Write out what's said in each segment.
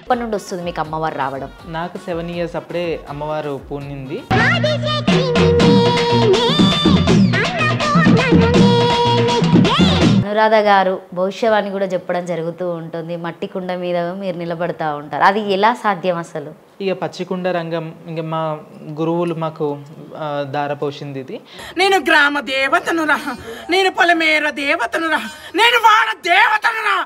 ఎప్పటి నుండి వస్తుంది మీకు అమ్మవారు రావడం? నాకు 7 years అప్పుడే అమ్మవారు పూనింది. అనురాధ గారు భవిష్యవాణి కూడా చెప్పడం జరుగుతూ ఉంటుంది, మట్టి కుండ మీద మీరు నిలబడతా ఉంటారు, అది ఎలా సాధ్యం అసలు? ఇక పచ్చికుండ రంగం ఇంక మా గురువులు మాకు దారపోసింది ఇది. నేను గ్రామ దేవతనురా, నేను పొలమేర దేవతనురా, నేను వాడ దేవతనురా.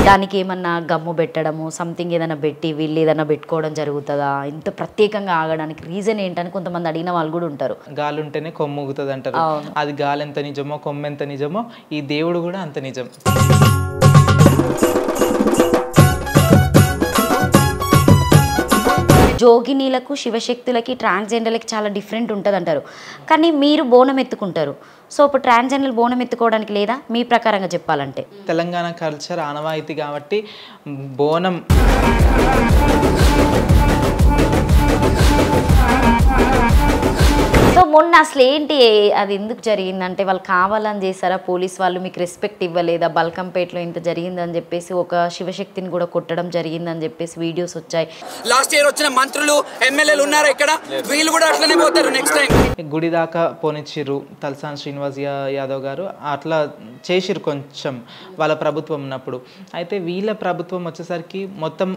దానికి ఏమన్నా గమ్ము పెట్టడము సంథింగ్ ఏదైనా పెట్టి వీళ్ళు ఏదైనా పెట్టుకోవడం జరుగుతుందా? ఇంత ప్రత్యేకంగా ఆగడానికి రీజన్ ఏంటని కొంతమంది అడిగిన వాళ్ళు కూడా ఉంటారు. గాలి ఉంటేనే కొమ్ము ఊగుతుంది అంటారు. అది గాలి ఎంత నిజమో కొమ్ము ఎంత నిజమో ఈ దేవుడు కూడా అంత నిజం. జోగినీలకు శివశక్తులకి ట్రాన్స్జెండర్లకి చాలా డిఫరెంట్ ఉంటుంది అంటారు, కానీ మీరు బోనం ఎత్తుకుంటారు. సో ఇప్పుడు ట్రాన్స్జెండర్ బోనం ఎత్తుకోవడానికి లేదా మీ ప్రకారంగా చెప్పాలంటే? తెలంగాణ కల్చర్ ఆనవాయితీ కాబట్టి బోనం సో మొన్న అసలు ఏంటి అది ఎందుకు జరిగిందంటే వాళ్ళు కావాలని చేశారా? పోలీస్ వాళ్ళు మీకు రెస్పెక్ట్ ఇవ్వలేదా? బల్కంపేటలో ఇంత జరిగిందని చెప్పేసి ఒక శివశక్తిని కూడా కొట్టడం జరిగిందని చెప్పేసి వీడియోస్ వచ్చాయి. లాస్ట్ ఇయర్ వచ్చిన మంత్రులు ఎమ్మెల్యేలు ఉన్నారు ఇక్కడ, వీళ్ళు కూడా అట్లనే పోతారు నెక్స్ట్ టైం. గుడి దాకా పోనిచ్చిర్రు తలసాని శ్రీనివాస్ యాదవ్ గారు, అట్లా చేసిర్రు కొంచెం వాళ్ళ ప్రభుత్వం ఉన్నప్పుడు. అయితే వీళ్ళ ప్రభుత్వం వచ్చేసరికి మొత్తం.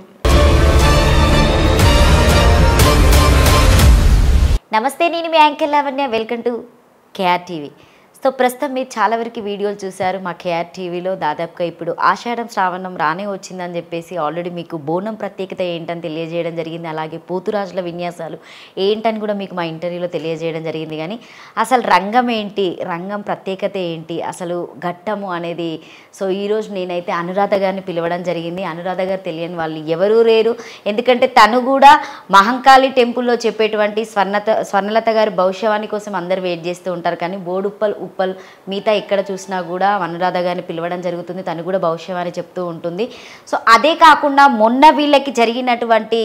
నమస్తే, నేను మీ anchor Lavanya, welcome to KR TV. So ప్రస్తుతం మీరు చాలా వరకు వీడియోలు చూశారు మా కేఆర్ టీవీలో. దాదాపుగా ఇప్పుడు ఆషాఢం శ్రావణం రానే వచ్చిందని చెప్పేసి ఆల్రెడీ మీకు బోనం ప్రత్యేకత ఏంటని తెలియజేయడం జరిగింది, అలాగే పోతురాజుల విన్యాసాలు ఏంటని కూడా మీకు మా ఇంటర్వ్యూలో తెలియజేయడం జరిగింది. కానీ అసలు రంగం ఏంటి, రంగం ప్రత్యేకత ఏంటి, అసలు ఘట్టము అనేది సో ఈరోజు నేనైతే అనురాధ గారిని పిలవడం జరిగింది. అనురాధ గారు తెలియని వాళ్ళు ఎవరూ లేరు, ఎందుకంటే తను కూడా మహంకాళి టెంపుల్లో చెప్పేటువంటి స్వర్ణలత గారి భవిష్యవాణి కోసం అందరు వెయిట్ చేస్తూ ఉంటారు. కానీ బోడుప్పల్ ఉప్పల్ మిగతా ఎక్కడ చూసినా కూడా అనురాధ గారిని పిలవడం జరుగుతుంది, తను కూడా భవిష్యవాణి చెప్తూ ఉంటుంది. సో అదే కాకుండా మొన్న వీళ్ళకి జరిగినటువంటి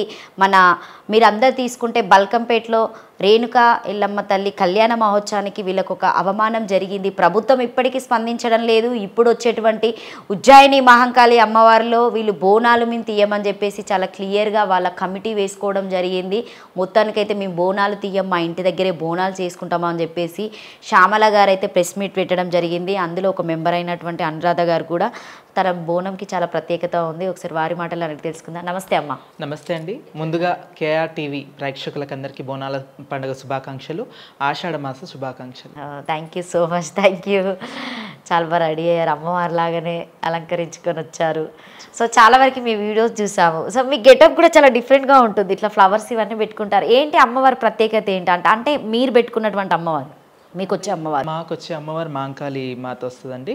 మీరందరూ తీసుకుంటే బల్కంపేటలో రేణుకా ఎల్లమ్మ తల్లి కళ్యాణ మహోత్సవానికి వీళ్ళకు ఒక అవమానం జరిగింది. ప్రభుత్వం ఇప్పటికీ స్పందించడం లేదు. ఇప్పుడు వచ్చేటువంటి ఉజ్జాయిని మహంకాళి అమ్మవారిలో వీళ్ళు బోనాలు మేము తీయమని చెప్పేసి చాలా క్లియర్గా వాళ్ళ కమిటీ వేసుకోవడం జరిగింది. మొత్తానికైతే మేము బోనాలు తీయం, మా ఇంటి దగ్గరే బోనాలు చేసుకుంటామని చెప్పేసి శ్యామల గారు అయితే ప్రెస్ మీట్ పెట్టడం జరిగింది. అందులో ఒక మెంబర్ అయినటువంటి అనురాధ గారు కూడా తన బోనంకి చాలా ప్రత్యేకత ఉంది. ఒకసారి వారి మాటలు అడిగి తెలుసుకుందాం. నమస్తే అమ్మ. నమస్తే అండి. ముందుగా కేఆర్ టీవీ ప్రేక్షకులకు అందరికీ బోనాల పండుగ శుభాకాంక్షలు, ఆషాఢ మాస శుభాకాంక్షలు. Thank you so much, thank you. చాలా బాగా రెడీ అయ్యారు, అమ్మవారి లాగానే అలంకరించుకొని వచ్చారు. సో చాలా వరకు మీ వీడియోస్ చూసాము. సో మీ గెటప్ కూడా చాలా డిఫరెంట్గా ఉంటుంది, ఇట్లా ఫ్లవర్స్ ఇవన్నీ పెట్టుకుంటారు. ఏంటి అమ్మవారి ప్రత్యేకత ఏంటంటే, అంటే మీరు పెట్టుకున్నటువంటి అమ్మవారు, మీకు వచ్చే అమ్మవారు? మాకు వచ్చే అమ్మవారు మహంకాళి మాత వస్తుందండి.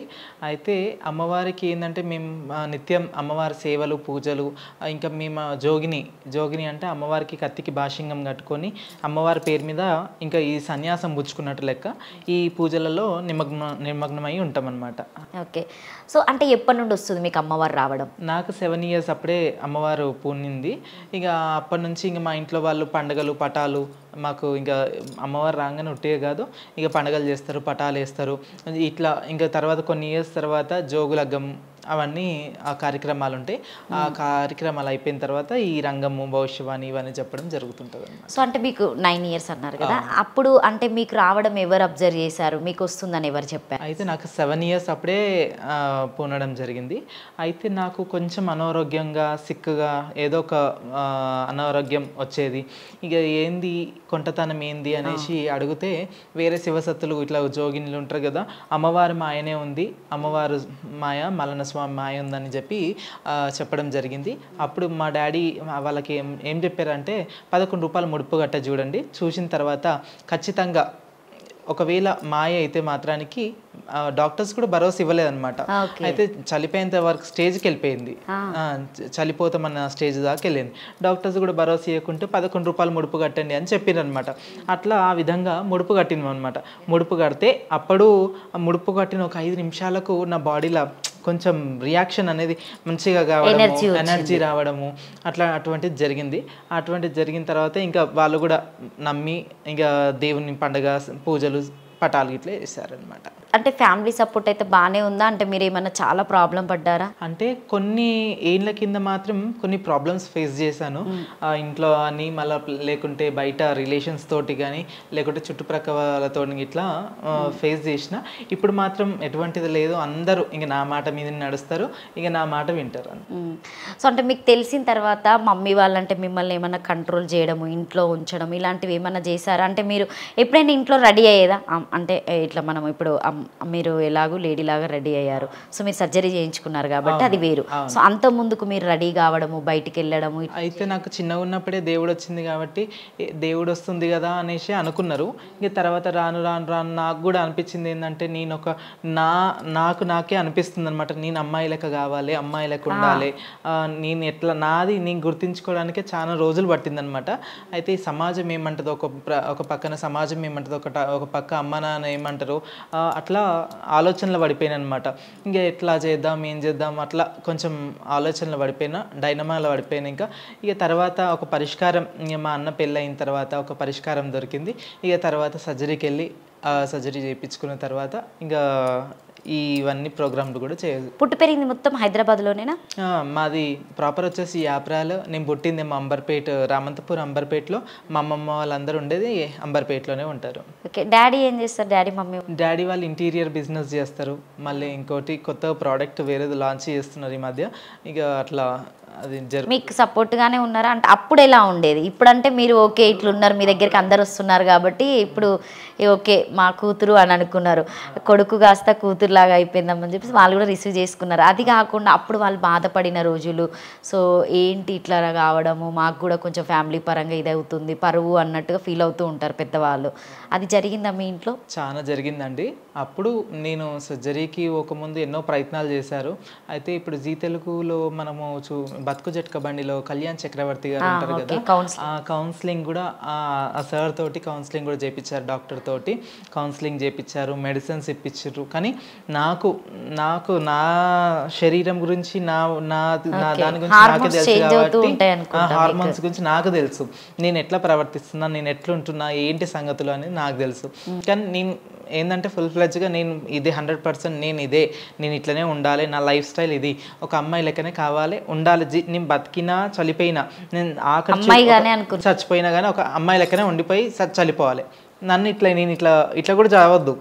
అయితే అమ్మవారికి ఏంటంటే మేము నిత్యం అమ్మవారి సేవలు పూజలు, ఇంకా మేము జోగిని అంటే అమ్మవారికి కత్తికి భాషింగం కట్టుకొని అమ్మవారి పేరు మీద ఇంకా ఈ సన్యాసం పుచ్చుకున్నట్టు లెక్క ఈ పూజలలో నిమగ్నమై ఉంటామన్నమాట. ఓకే. సో అంటే ఎప్పటి నుండి వస్తుంది మీకు అమ్మవారు రావడం? నాకు 7 years అప్పుడే అమ్మవారు పూనింది. ఇక అప్పటి నుంచి ఇంక మా ఇంట్లో వాళ్ళు పండుగలు పటాలు, మాకు ఇంకా అమ్మవారు రాగానే ఉట్టే కాదు, ఇక పండుగలు చేస్తారు, పటాలు వేస్తారు. ఇట్లా ఇంకా తర్వాత కొన్ని ఇయర్స్ తర్వాత జోగులగ్గం అవన్నీ ఆ కార్యక్రమాలు ఉంటాయి. ఆ కార్యక్రమాలు అయిపోయిన తర్వాత ఈ రంగము భవిష్యవాణి ఇవన్నీ చెప్పడం జరుగుతుంటుంది. సో అంటే మీకు 9 years అన్నారు కదా, అప్పుడు అంటే మీకు రావడం ఎవరు అబ్జర్వ్ చేశారు, మీకు వస్తుందని ఎవరు చెప్పారు? అయితే నాకు 7 years అప్పుడే పూనడం జరిగింది. అయితే నాకు కొంచెం అనారోగ్యంగా సిక్కుగా ఏదో ఒక అనారోగ్యం వచ్చేది. ఇక ఏంది కొంటతనం ఏంది అనేసి అడిగితే వేరే శివసత్తులు ఇట్లా జోగిన్లు ఉంటారు కదా, అమ్మవారి మాయనే ఉంది, అమ్మవారు మాయ మలన స్వామి మాయ ఉందని చెప్పి చెప్పడం జరిగింది. అప్పుడు మా డాడీ వాళ్ళకి ఏం చెప్పారంటే 11 రూపాయలు ముడుపు గట్ట చూడండి, చూసిన తర్వాత ఖచ్చితంగా ఒకవేళ మాయ అయితే మాత్రానికి డాక్టర్స్ కూడా భరోసా ఇవ్వలేదన్నమాట. అయితే చనిపోయేంత వరకు స్టేజ్కి వెళ్ళిపోయింది, చనిపోతామన్న స్టేజ్ దాకా వెళ్ళింది. డాక్టర్స్ కూడా భరోసా ఇవ్వకుంటే 11 రూపాయలు ముడుపు కట్టండి అని చెప్పారనమాట. అట్లా ఆ విధంగా ముడుపు కట్టినాం అనమాట. ముడుపు కడితే అప్పుడు ముడుపు కట్టిన ఒక 5 నిమిషాలకు నా బాడీలో కొంచెం రియాక్షన్ అనేది మంచిగా కావడము, ఎనర్జీ రావడము అటువంటిది జరిగింది. అటువంటిది జరిగిన తర్వాత ఇంకా వాళ్ళు కూడా నమ్మి ఇంకా దేవుని పండుగ పూజలు పటాలు ఇట్లా చేశారనమాట. అంటే ఫ్యామిలీ సపోర్ట్ అయితే బాగానే ఉందా? అంటే మీరు ఏమన్నా చాలా ప్రాబ్లం పడ్డారా? అంటే కొన్ని ఏళ్ళ కింద మాత్రం కొన్ని ప్రాబ్లమ్స్ ఫేస్ చేశాను ఇంట్లో అని, మళ్ళీ లేకుంటే బయట రిలేషన్స్ తోటి కానీ లేకుంటే చుట్టుప్రక్కల వాళ్ళతో ఇట్లా ఫేస్ చేసిన. ఇప్పుడు మాత్రం ఎటువంటిది లేదు, అందరూ ఇంక నా మాట మీద నడుస్తారు, ఇక నా మాట వింటారు. సో అంటే మీకు తెలిసిన తర్వాత మమ్మీ వాళ్ళంటే మిమ్మల్ని ఏమన్నా కంట్రోల్ చేయడము, ఇంట్లో ఉంచడం ఇలాంటివి ఏమన్నా చేశారా? అంటే మీరు ఎప్పుడైనా ఇంట్లో రెడీ అయ్యేదా? అంటే ఇట్లా మనం ఇప్పుడు మీరు ఎలాగూ లేడీ లాగా రెడీ అయ్యారు, సో మీరు సర్జరీ చేయించుకున్నారు కాబట్టి అది వేరు. సో అంత ముందుకు మీరు రెడీ కావడము, బయటికి వెళ్ళడము. అయితే నాకు చిన్నగా ఉన్నప్పుడే దేవుడు వచ్చింది కాబట్టి దేవుడు వస్తుంది కదా అనేసి అనుకున్నారు. ఇక తర్వాత రాను రాను రాను నాకు కూడా అనిపించింది ఏంటంటే నేను ఒక నాకే అనిపిస్తుంది అనమాట, నేను అమ్మాయి లెక్క కావాలి, అమ్మాయి లెక్క ఉండాలి, నేను ఎట్లా నాది నేను గుర్తించుకోవడానికే చాలా రోజులు పట్టిందనమాట. అయితే ఈ సమాజం ఏమంటుందో, ఒక పక్కన సమాజం ఏమంటుందో, ఒక పక్క అమ్మ నాన్న ఏమంటారు, అట్లా ఆలోచనలు పడిపోయాను అనమాట. ఇంకా ఎట్లా చేద్దాం, ఏం చేద్దాం, అట్లా కొంచెం ఆలోచనలు పడిపోయినా, డైనమాలో పడిపోయినా. ఇక తర్వాత ఒక పరిష్కారం, ఇక మా అన్న పెళ్ళి అయిన తర్వాత ఒక పరిష్కారం దొరికింది. ఇక తర్వాత సర్జరీకి వెళ్ళి సర్జరీ చేయించుకున్న తర్వాత ఇంకా ఇవన్నీ ప్రోగ్రాంలు కూడా చేయదు. పుట్టి పెరిగింది మొత్తం హైదరాబాద్లోనేనా? మాది ప్రాపర్ వచ్చేసి యాప్రాలు. నేను పుట్టింది మా అంబర్పేట, రామంతపూర్ అంబర్పేటలో. మా అమ్మమ్మ వాళ్ళందరూ ఉండేది అంబర్పేటలోనే ఉంటారు. ఓకే. డాడీ ఏం చేస్తారు? Daddy mummy? డాడీ వాళ్ళు ఇంటీరియర్ బిజినెస్ చేస్తారు. మళ్ళీ ఇంకోటి కొత్త ప్రోడక్ట్ వేరేది లాంచ్ చేస్తున్నారు ఈ మధ్య. ఇక అట్లా అది మీకు సపోర్ట్గానే ఉన్నారా? అంటే అప్పుడు ఎలా ఉండేది? ఇప్పుడంటే మీరు ఓకే ఇట్లున్నారు, మీ దగ్గరికి అందరు వస్తున్నారు కాబట్టి ఇప్పుడు ఓకే మా కూతురు అని అనుకున్నారు, కొడుకు కాస్త కూతురులాగా అయిపోయిందామని చెప్పేసి వాళ్ళు కూడా రిసీవ్ చేసుకున్నారు. అది కాకుండా అప్పుడు వాళ్ళు బాధపడిన రోజులు, సో ఏంటి ఇట్లా కావడము, మాకు కూడా కొంచెం ఫ్యామిలీ పరంగా ఇది అవుతుంది, పరువు అన్నట్టుగా ఫీల్ అవుతూ ఉంటారు పెద్దవాళ్ళు. అది జరిగిందా మీ ఇంట్లో? చాలా జరిగిందండి. అప్పుడు నేను సర్జరీకి ఒక ముందు ఎన్నో ప్రయత్నాలు చేశారు. అయితే ఇప్పుడు జీ తెలుగులో మనము బతుకు జట్క బండిలో కళ్యాణ్ చక్రవర్తి గారు ఉంటారు కదా, ఆ కౌన్సిలింగ్ కూడా ఆ సార్ తోటి కౌన్సిలింగ్ కూడా చేయించారు, డాక్టర్ తోటి కౌన్సిలింగ్ చేయించారు, మెడిసిన్స్ ఇప్పించారు. కానీ నాకు నా శరీరం గురించి దాని గురించి నాకే తెలుసు కాబట్టి, హార్మోన్స్ గురించి నాకు తెలుసు, నేను ఎట్లా ప్రవర్తిస్తున్నా, నేను ఎట్లుంటున్నా, ఏంటి సంగతులు అనేది నాకు తెలుసు. కానీ నేను ఏంటంటే ఫుల్ ఫ్లెడ్జ్గా నేను ఇది 100% నేను ఇట్లనే ఉండాలి, నా లైఫ్ స్టైల్ ఇది, ఒక అమ్మాయి లెక్కనే కావాలి, ఉండాలి. నేను బతికినా చనిపోయినా, నేను ఆఖరి చచ్చిపోయినా కానీ ఒక అమ్మాయి లెక్కనే ఉండిపోయి చనిపోవాలి. నేను ఇట్లా కూడా చావద్దు,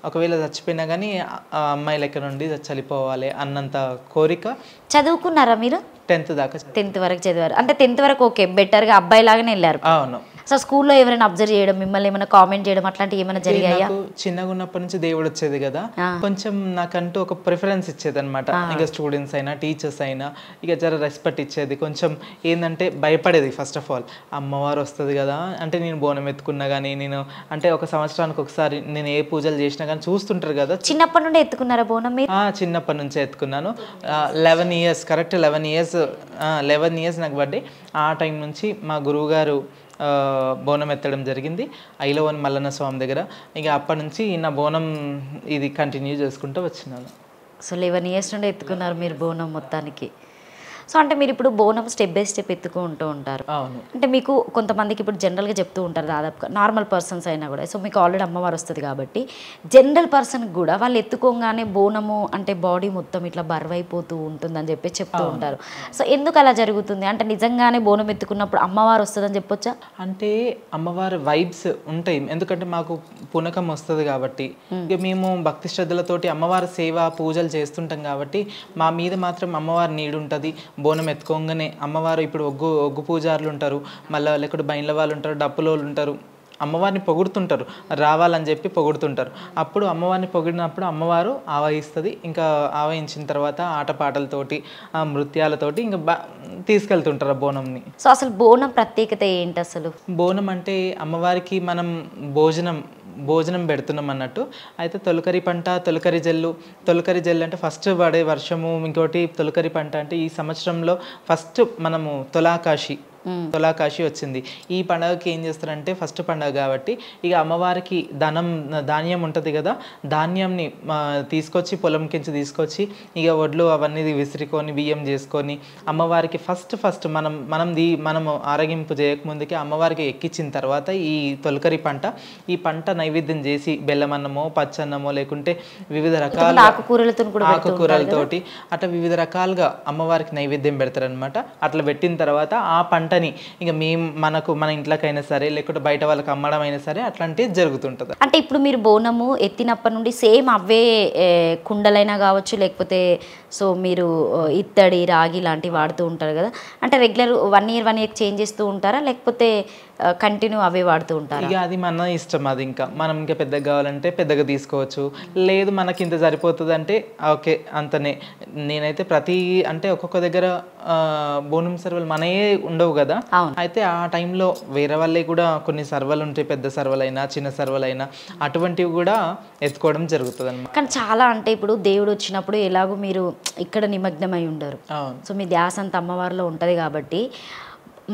ఒకవేళ చచ్చిపోయినా కానీ ఆ అమ్మాయి లెక్క నుండి చనిపోవాలి అన్నంత కోరిక. చదువుకున్నారా మీరు? 10th దాకా. 10th వరకు చదివారు. అంటే 10th వరకు ఓకే, బెటర్గా అబ్బాయి లాగానే వెళ్ళారు. అవును. సో స్కూల్లో ఎవరైనా అబ్జర్వ్ చేయడం, మిమ్మల్ని ఏమైనా కామెంట్ చేయడం అట్లాంటివి ఏమైనా జరిగాయా? చిన్నగా ఉన్నప్పటి నుంచి దేవుడు వచ్చేది కదా, కొంచెం నాకంటూ ఒక ప్రిఫరెన్స్ ఇచ్చేది అనమాట. ఇక స్టూడెంట్స్ అయినా టీచర్స్ అయినా ఇక జర రెస్పెక్ట్ ఇచ్చేది. కొంచెం ఏంటంటే భయపడేది. ఫస్ట్ ఆఫ్ ఆల్ అమ్మవారు వస్తుంది కదా అంటే, నేను బోనం ఎత్తుకున్నా కానీ, నేను అంటే ఒక సంవత్సరానికి ఒకసారి నేను ఏ పూజలు చేసినా కానీ చూస్తుంటారు కదా. చిన్నప్పటి నుండి ఎత్తుకున్నారా బోనం మీరు? చిన్నప్పటి నుంచే ఎత్తుకున్నాను. 11 years, కరెక్ట్ 11 years నాకు బర్త్డే. ఆ టైం నుంచి మా గురువు గారు బోనం ఎత్తడం జరిగింది ఐలవన్ మల్లన్న స్వామి దగ్గర. ఇక అప్పటి నుంచి నా బోనం ఇది కంటిన్యూ చేసుకుంటూ వచ్చినాను. సో 11 years నుండి ఎత్తుకున్నారు మీరు బోనం మొత్తానికి. సో అంటే మీరు ఇప్పుడు బోనం స్టెప్ బై స్టెప్ ఎత్తుకుంటూ ఉంటారు. అవును. అంటే మీకు కొంతమందికి ఇప్పుడు జనరల్గా చెప్తూ ఉంటారు, దాదాపుగా నార్మల్ పర్సన్స్ అయినా కూడా. సో మీకు ఆల్రెడీ అమ్మవారు వస్తుంది కాబట్టి జనరల్ పర్సన్కి కూడా వాళ్ళు ఎత్తుకోగానే బోనము అంటే బాడీ మొత్తం ఇట్లా బరువైపోతూ ఉంటుందని చెప్పి చెప్తూ ఉంటారు. సో ఎందుకు అలా జరుగుతుంది? అంటే నిజంగానే బోనం ఎత్తుకున్నప్పుడు అమ్మవారు వస్తుందని చెప్పొచ్చా? అంటే అమ్మవారి వైబ్స్ ఉంటాయి, ఎందుకంటే మాకు పునకం వస్తుంది కాబట్టి. ఇక మేము భక్తి శ్రద్ధలతోటి అమ్మవారి సేవ పూజలు చేస్తుంటాం కాబట్టి మా మీద మాత్రం అమ్మవారి నీడు ఉంటుంది. బోనం ఎత్తుకోగానే అమ్మవారు ఇప్పుడు ఒగ్గు పూజారులు ఉంటారు, మళ్ళీ లేకపోతే బైన్ల వాళ్ళు ఉంటారు, డప్పులోళ్ళు ఉంటారు, అమ్మవారిని పొగుడుతుంటారు, రావాలని చెప్పి పొగుడుతుంటారు. అప్పుడు అమ్మవారిని పొగిడినప్పుడు అమ్మవారు ఆవహిస్తుంది. ఇంకా ఆవహించిన తర్వాత ఆటపాటలతోటి నృత్యాలతోటి ఇంకా తీసుకెళ్తుంటారు ఆ బోనంని. సో అసలు బోనం ప్రత్యేకత ఏంటి? అసలు బోనం అంటే అమ్మవారికి మనం భోజనం పెడుతున్నాం అన్నట్టు. అయితే తొలకరి పంట, తొలకరి జల్లు అంటే ఫస్ట్ పడే వర్షము, ఇంకోటి తొలకరి పంట అంటే ఈ సంవత్సరంలో ఫస్ట్ మనము తొలాకాశి తులాకాశి వచ్చింది. ఈ పండగకి ఏం చేస్తారంటే ఫస్ట్ పండగ కాబట్టి ఇక అమ్మవారికి ధాన్యం ఉంటుంది కదా, ధాన్యంని తీసుకొచ్చి పొలం కించి తీసుకొచ్చి ఇక వడ్లు అవన్నీ విసిరికొని బియ్యం చేసుకొని అమ్మవారికి ఫస్ట్ మనము ఆరగింపు చేయకముందుకే అమ్మవారికి ఎక్కించిన తర్వాత ఈ తొలకరి పంట, ఈ పంట నైవేద్యం చేసి బెల్లమన్నమో పచ్చన్నమో లేకుంటే వివిధ రకాల ఆకుకూరలతోటి అట్లా వివిధ రకాలుగా అమ్మవారికి నైవేద్యం పెడతారనమాట. అట్లా పెట్టిన తర్వాత ఆ పంటని ఇక మన ఇంట్లోకైనా సరే లేకుంటే బయట వాళ్ళకి అమ్మడం అయినా సరే అట్లాంటివి జరుగుతుంటుంది. అంటే ఇప్పుడు మీరు బోనము ఎత్తినప్పటి నుండి సేమ్ అవే కుండలైనా కావచ్చు, లేకపోతే సో మీరు ఇత్తడి రాగి లాంటివి వాడుతూ ఉంటారు కదా, అంటే రెగ్యులర్ 1 year చేంజ్ చేస్తూ ఉంటారా, లేకపోతే కంటిన్యూ అవే వాడుతూ ఉంటారు? ఇక అది మన ఇష్టం. అది మనం ఇంకా పెద్దగా కావాలంటే పెద్దగా తీసుకోవచ్చు, లేదు మనకి ఇంత సరిపోతుంది అంటే ఓకే అంతనే. నేనైతే అంటే ఒక్కొక్క దగ్గర బోనం సర్వలు మనయే ఉండవు కదా, అయితే ఆ టైంలో వేరే వాళ్ళే కూడా కొన్ని సర్వలు ఉంటాయి, పెద్ద సర్వలైనా చిన్న సర్వలైనా అటువంటివి కూడా ఎత్తుకోవడం జరుగుతుంది అన్నమాట. కానీ చాలా అంటే ఇప్పుడు దేవుడు వచ్చినప్పుడు ఎలాగో మీరు ఇక్కడ నిమగ్నమై ఉండరు, సో మీ ధ్యాస అంతా అమ్మవారిలో ఉంటుంది కాబట్టి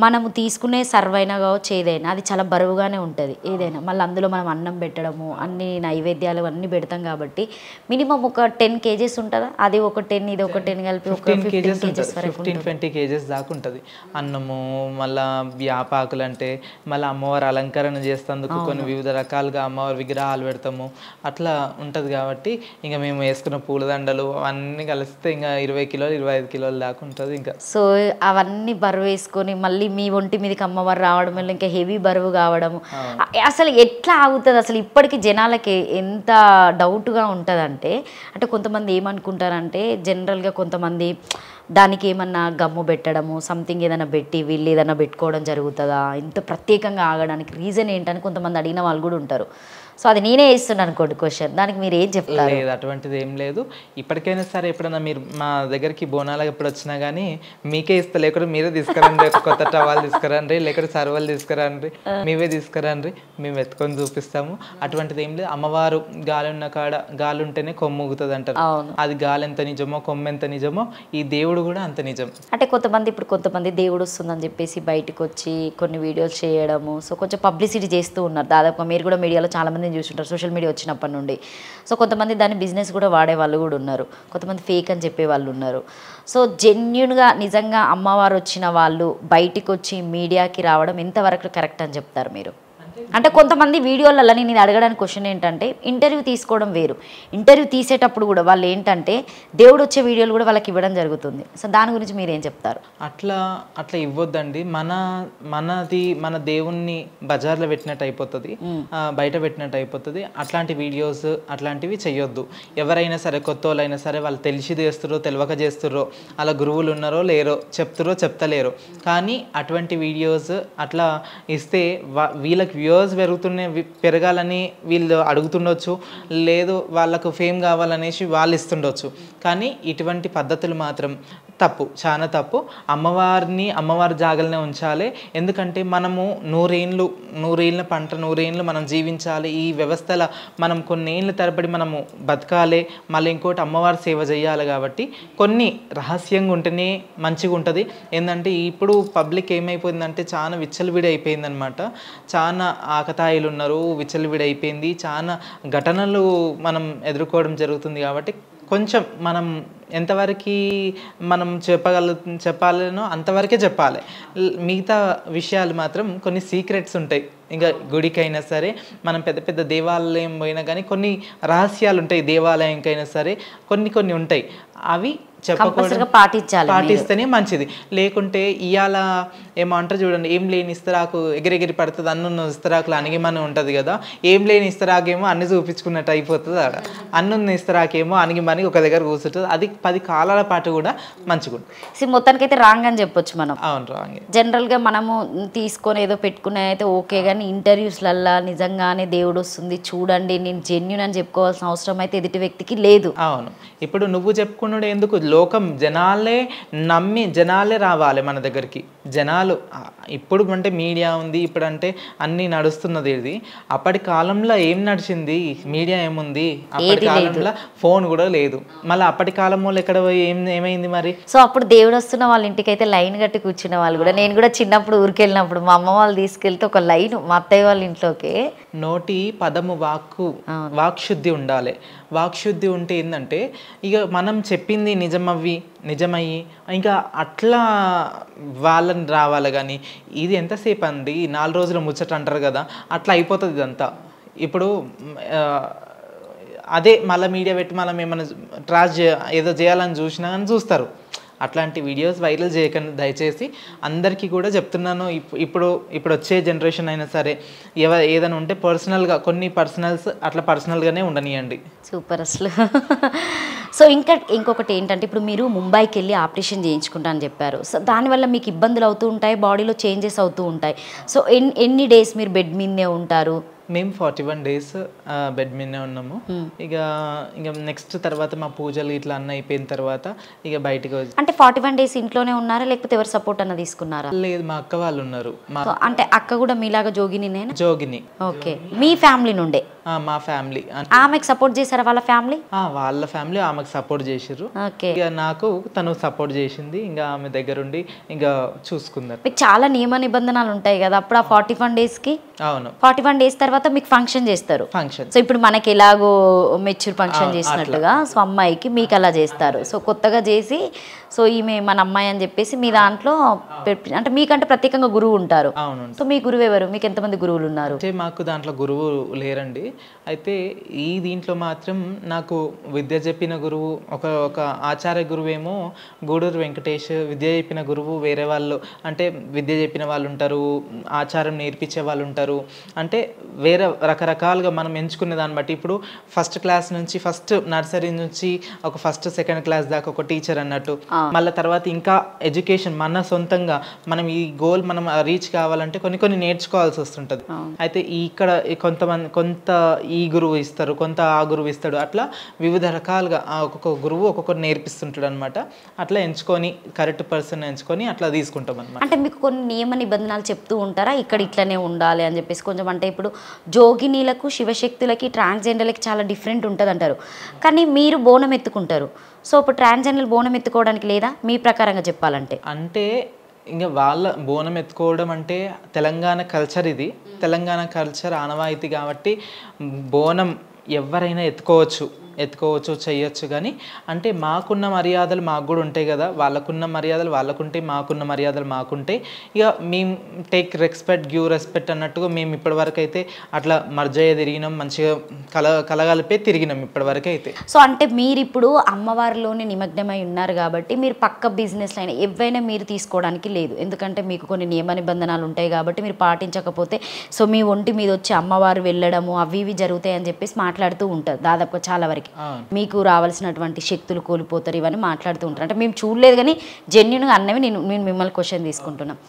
మనము తీసుకునే సర్వైనా కావచ్చు ఏదైనా అది చాలా బరువుగానే ఉంటుంది ఏదైనా. మళ్ళీ అందులో మనం అన్నం పెట్టడము అన్ని నైవేద్యాలు అన్నీ పెడతాం కాబట్టి మినిమం ఒక 10 kgs ఉంటుందా? అది ఒక 10 ఇది ఒక 10 కలిపి ఒక 15-20 kgs దాకా ఉంటుంది అన్నము. మళ్ళీ వ్యాపాకులు అంటే మళ్ళీ అమ్మవారి అలంకరణ చేస్తేందుకు కొన్ని వివిధ రకాలుగా అమ్మవారి విగ్రహాలు పెడతాము, అట్లా ఉంటుంది కాబట్టి ఇంకా మేము వేసుకున్న పూలదండలు అవన్నీ కలిస్తే ఇంకా 20 కిలోలు 25 కిలోలు దాకా ఉంటుంది. ఇంకా సో అవన్నీ బరువు వేసుకొని మళ్ళీ మీ ఒంటి మీదకి అమ్మవారు రావడం వల్ల ఇంకా హెవీ బరువు కావడము అసలు ఎట్లా ఆగుతుంది? అసలు ఇప్పటికీ జనాలకి ఎంత డౌట్గా ఉంటుందంటే, అంటే కొంతమంది ఏమనుకుంటారంటే జనరల్గా కొంతమంది దానికి ఏమన్నా గమ్ము పెట్టడము సంథింగ్ ఏదైనా పెట్టి వీళ్ళు ఏదైనా పెట్టుకోవడం జరుగుతుందా, ఇంత ప్రత్యేకంగా ఆగడానికి రీజన్ ఏంటని కొంతమంది అడిగిన వాళ్ళు కూడా ఉంటారు. సో అది నేనే వేస్తున్నాను అనుకోండి క్వశ్చన్, దానికి మీరు ఏం చెప్తారు? లేదు అటువంటిది ఏం లేదు. ఇప్పటికైనా సరే ఎప్పుడైనా మీరు మా దగ్గరికి బోనాలకు ఎప్పుడు వచ్చినా కానీ మీకే ఇస్తా, లేకపోతే మీరే తీసుకురండి, కొత్త టవాలు తీసుకురండి, లేకపోతే సర్వలు తీసుకురండి, మేమే తీసుకురండి, మేము ఎత్తుకొని చూపిస్తాము. అటువంటిది ఏం లేదు. అమ్మవారు గాలి ఉన్న కాడ గాలి ఉంటేనే కొమ్ముగుతుంది అంటారు, అది గాలి ఎంత నిజమో కొమ్ము ఎంత నిజమో ఈ దేవుడు కూడా అంత నిజం. అంటే కొంతమంది దేవుడు వస్తుందని చెప్పేసి బయటకు వచ్చి కొన్ని వీడియోస్ చేయడము, సో కొంచెం పబ్లిసిటీ చేస్తూ ఉన్నారు. దాదాపుగా మీరు కూడా మీడియాలో చాలా మంది చూస్తుంటారు సోషల్ మీడియా వచ్చినప్పటి నుండి. సో కొంతమంది దాన్ని బిజినెస్ కూడా వాడే వాళ్ళు కూడా ఉన్నారు, కొంతమంది ఫేక్ అని చెప్పే వాళ్ళు ఉన్నారు. సో జెన్యున్గా నిజంగా అమ్మవారు వచ్చిన వాళ్ళు బయటికి వచ్చి మీడియాకి రావడం ఎంతవరకు కరెక్ట్ అని చెప్తారు మీరు? అంటే కొంతమంది వీడియోలలో నేను అడగడానికి క్వశ్చన్ ఏంటంటే, ఇంటర్వ్యూ తీసుకోవడం వేరు, ఇంటర్వ్యూ తీసేటప్పుడు కూడా వాళ్ళు ఏంటంటే దేవుడు వచ్చే వీడియోలు కూడా వాళ్ళకి ఇవ్వడం జరుగుతుంది. సో దాని గురించి మీరు ఏం చెప్తారు? అట్లా ఇవ్వద్దండి. మన దేవుణ్ణి బజార్లో పెట్టినట్టు అయిపోతుంది, బయట పెట్టినట్టు అయిపోతుంది. అట్లాంటి వీడియోస్ అట్లాంటివి చెయ్యొద్దు. ఎవరైనా సరే కొత్త వాళ్ళైనా సరే వాళ్ళు తెలిసి చేస్తుర్రో తెలియక చేస్తుర్రో, అలా గురువులు ఉన్నారో లేరో, చెప్తుర్రో చెప్తలేరో, కానీ అటువంటి వీడియోస్ అట్లా ఇస్తే వీళ్ళకి వ్యూవర్స్ పెరగాలని వీళ్ళు అడుగుతుండొచ్చు, లేదు వాళ్ళకు ఫేమ్ కావాలనేసి వాళ్ళు ఇస్తుండొచ్చు. కానీ ఇటువంటి పద్ధతులు మాత్రం తప్పు, చాలా తప్పు. అమ్మవారి జాగలనే ఉంచాలి. ఎందుకంటే మనము 100 ఏళ్ళ పంట 100 ఏళ్ళు మనం జీవించాలి. ఈ వ్యవస్థలో మనం కొన్ని ఏళ్ళ తరబడి మనము బతకాలి, మళ్ళీ ఇంకోటి అమ్మవారి సేవ చేయాలి. కాబట్టి కొన్ని రహస్యంగా ఉంటేనే మంచిగా ఉంటుంది. ఏంటంటే ఇప్పుడు పబ్లిక్ ఏమైపోయిందంటే చాలా విచ్చలవిడి అయిపోయింది అనమాట. చాలా ఆకతాయిలు ఉన్నారు, విచ్చలవిడి అయిపోయింది, చాలా ఘటనలు మనం ఎదుర్కోవడం జరుగుతుంది. కాబట్టి కొంచెం మనం ఎంతవరకు మనం చెప్పాలనో అంతవరకే చెప్పాలి. మిగతా విషయాలు మాత్రం కొన్ని సీక్రెట్స్ ఉంటాయి. ఇంకా గుడికైనా సరే మనం పెద్ద దేవాలయం పోయినా కానీ కొన్ని రహస్యాలు ఉంటాయి. దేవాలయంకైనా సరే కొన్ని ఉంటాయి, అవి చెప్పకూడదు, పాటిస్తేనే మంచిది. లేకుంటే ఇవాళ ఏమో అంటారు చూడండి, ఏం లేని ఇస్తరాకు ఎగిరెగిరి పడుతుంది, అన్నున్న ఇస్తరాకులు అణిగిమని ఉంటుంది కదా, ఏం లేని ఇస్తరాకేమో అన్ని చూపించుకున్నట్టు అయిపోతుంది. ఆడ అన్నున్న ఇస్తరాకేమో అణిగిమని ఒక దగ్గర కూర్చుంటుంది. అది 10 కాలాల పాటు కూడా మంచిగా ఉంటుంది. మొత్తానికి అయితే రాంగ్ అని చెప్పొచ్చు మనం. అవును, రాంగ్. జనరల్గా మనము తీసుకొని ఏదో పెట్టుకునే అయితే ఓకే, కానీ కానీ ఇంటర్వ్యూస్లల్లా నిజంగానే దేవుడు వస్తుంది చూడండి నేను జెన్యూన్ అని చెప్పుకోవాల్సిన అవసరం అయితే ఎదుటి వ్యక్తికి లేదు. అవును. ఇప్పుడు నువ్వు చెప్పుకున్నాడు ఎందుకు, లోకం జనాలే నమ్మి జనాలే రావాలి మన దగ్గరికి. జనాలు ఇప్పుడు అంటే మీడియా ఉంది, ఇప్పుడు అంటే అన్నీ నడుస్తున్నది. ఇది అప్పటి కాలంలో ఏం నడిచింది, మీడియా ఏముంది, అప్పటి కాలంలో ఫోన్ కూడా లేదు. మళ్ళీ అప్పటి కాలంలో ఎక్కడ ఏమైంది మరి. సో అప్పుడు దేవుడు వస్తున్న వాళ్ళ ఇంటికి అయితే లైన్ కట్టి కూర్చున్న వాళ్ళు కూడా, నేను కూడా చిన్నప్పుడు ఊరికి వెళ్ళినప్పుడు మా అమ్మ వాళ్ళు తీసుకెళ్తే ఒక లైన్ మా అత్తయ్య వాళ్ళ ఇంట్లోకి. నోటి పదము వాక్శుద్ధి ఉండాలి. వాక్శుద్ధి ఉంటే ఏంటంటే ఇక మనం చెప్పింది నిజమయ్యి ఇంకా అట్లా వాళ్ళని రావాలి. కానీ ఇది ఎంతసేపు అండి, 4 రోజుల ముచ్చట అంటారు కదా, అట్లా అయిపోతుంది ఇదంతా. ఇప్పుడు అదే మళ్ళీ మీడియా పెట్టి మనం ఏమైనా ఏదో చేయాలని చూసినా కానీ చూస్తారు. అట్లాంటి వీడియోస్ వైరల్ చేయకండి దయచేసి. అందరికీ కూడా చెప్తున్నాను, ఇప్పుడు వచ్చే జనరేషన్ అయినా సరే ఏదైనా ఉంటే పర్సనల్గా కొన్ని పర్సనల్స్ అట్లా పర్సనల్గానే ఉండనియండి. సూపర్ అసలు. సో ఇంకొకటి ఏంటంటే ఇప్పుడు మీరు ముంబైకి వెళ్ళి ఆపరేషన్ చేయించుకుంటా అని చెప్పారు. సో దానివల్ల మీకు ఇబ్బందులు అవుతూ ఉంటాయి, బాడీలో చేంజెస్ అవుతూ ఉంటాయి. సో ఎన్ని డేస్ మీరు బెడ్ మీదనే ఉంటారు? మేము 41 days బెడ్ మీదనే ఉన్నాము. ఇక నెక్స్ట్ తర్వాత మా పూజలు ఇట్లా అన్న అయిపోయిన తర్వాత ఇక బయటకు వచ్చి. అంటే 41 days ఇంట్లోనే ఉన్నారా లేకపోతే ఎవరు సపోర్ట్ అన్న తీసుకున్నారా? లేదు, మా అక్క వాళ్ళు ఉన్నారు. అంటే అక్క కూడా మీలాగా జోగినినేనా? జోగిని. ఓకే, మీ ఫ్యామిలీ నుండే? మా ఫ్యామిలీ. ఆమెకు సపోర్ట్ చేశారా వాళ్ళ ఫ్యామిలీ? వాళ్ళ ఫ్యామిలీ ఆమెకు సపోర్ట్ చేసారు. ఇక నాకు తను సపోర్ట్ చేసింది. ఇంకా ఆమె దగ్గరుండి ఇంకా చూసుకున్నారు. మీకు చాలా నియమ నిబంధనలు ఉంటాయి కదా అప్పుడు ఆ 41 days కి? అవును. 41 days తర్వాత మీకు ఫంక్షన్ చేస్తారు. సో ఇప్పుడు మనకి ఎలాగో మెచ్యూర్ ఫంక్షన్ చేసినట్టుగా సో అమ్మాయికి మీకు అలా చేస్తారు. సో కొత్తగా చేసి సో ఈమె మన అమ్మాయి అని చెప్పేసి మీ దాంట్లో అంటే మీకంటే ప్రత్యేకంగా గురువు ఉంటారు. అవును. సో మీ గురువు ఎవరు? మీకు ఎంతమంది గురువులు ఉన్నారు? అంటే మాకు దాంట్లో గురువు లేరండి. అయితే ఈ దీంట్లో మాత్రం నాకు విద్య చెప్పిన గురువు ఒక ఆచార్య గురువు ఏమో గూడూరు వెంకటేష్, విద్య చెప్పిన గురువు వేరే వాళ్ళు, అంటే విద్య చెప్పిన వాళ్ళు ఉంటారు, ఆచారం నేర్పించే వాళ్ళు ఉంటారు. అంటే వేరే రకరకాలుగా మనం ఎంచుకునే దాన్ని బట్టి ఇప్పుడు ఫస్ట్ క్లాస్ నుంచి ఫస్ట్ నర్సరీ నుంచి ఒక ఫస్ట్ సెకండ్ క్లాస్ దాకా ఒక టీచర్ అన్నట్టు, మళ్ళీ తర్వాత ఇంకా ఎడ్యుకేషన్ మన సొంతంగా మనం ఈ గోల్ మనం రీచ్ కావాలంటే కొన్ని నేర్చుకోవాల్సి వస్తుంటుంది. అయితే ఇక్కడ కొంత ఈ గురువు ఇస్తారు, కొంత ఆ గురువు ఇస్తాడు, అట్లా వివిధ రకాలుగా ఒక్కొక్క గురువు ఒక్కొక్కరు నేర్పిస్తుంటాడు అనమాట. అట్లా ఎంచుకొని కరెక్ట్ పర్సన్ ఎంచుకొని అట్లా తీసుకుంటాం అనమాట. అంటే మీకు కొన్ని నియమ నిబంధనలు చెప్తూ ఉంటారా ఇక్కడ ఇట్లనే ఉండాలి అని చెప్పేసి కొంచెం? అంటే ఇప్పుడు జోగినీలకు, శివశక్తులకి, ట్రాన్స్జెండర్లకి చాలా డిఫరెంట్ ఉంటుంది అంటారు, కానీ మీరు బోనం ఎత్తుకుంటారు. సో ఇప్పుడు ట్రాన్స్జెండర్ బోనం ఎత్తుకోవడానికి లేదా మీ ప్రకారంగా చెప్పాలంటే? అంటే ఇంకా వాళ్ళ బోనం ఎత్తుకోవడం అంటే తెలంగాణ కల్చర్, ఇది తెలంగాణ కల్చర్ ఆనవాయితీ కాబట్టి బోనం ఎవరైనా ఎత్తుకోవచ్చు చెయ్యొచ్చు. కానీ అంటే మాకున్న మర్యాదలు మాకు కూడా ఉంటాయి కదా, వాళ్ళకున్న మర్యాదలు వాళ్ళకుంటే, మాకున్న మర్యాదలు మాకుంటే, ఇక మేము టేక్ రెస్పెక్ట్ గివ్ రెస్పెక్ట్ అన్నట్టుగా మేము ఇప్పటివరకు అయితే అట్లా మర్జయ్య తిరిగినాం, మంచిగా కలగలిపే తిరిగినాం ఇప్పటివరకు అయితే. సో అంటే మీరు ఇప్పుడు అమ్మవారిలోనే నిమగ్నమై ఉన్నారు కాబట్టి మీరు పక్క బిజినెస్లో అయినా ఏవైనా మీరు తీసుకోవడానికి లేదు, ఎందుకంటే మీకు కొన్ని నియమ నిబంధనలు ఉంటాయి కాబట్టి మీరు పాటించకపోతే సో మీ ఒంటి మీద వచ్చి అమ్మవారు వెళ్ళడము అవి ఇవి జరుగుతాయి అని చెప్పేసి మాట్లాడుతూ ఉంటారు దాదాపుగా చాలా వరకు. మీకు రావాల్సినటువంటి శక్తులు కోల్పోతారు ఇవన్నీ మాట్లాడుతూ ఉంటారు. అంటే మేము చూడలేదు కానీ జెన్యూన్గా అన్నవి నేను మిమ్మల్ని క్వశ్చన్ తీసుకుంటున్నాను.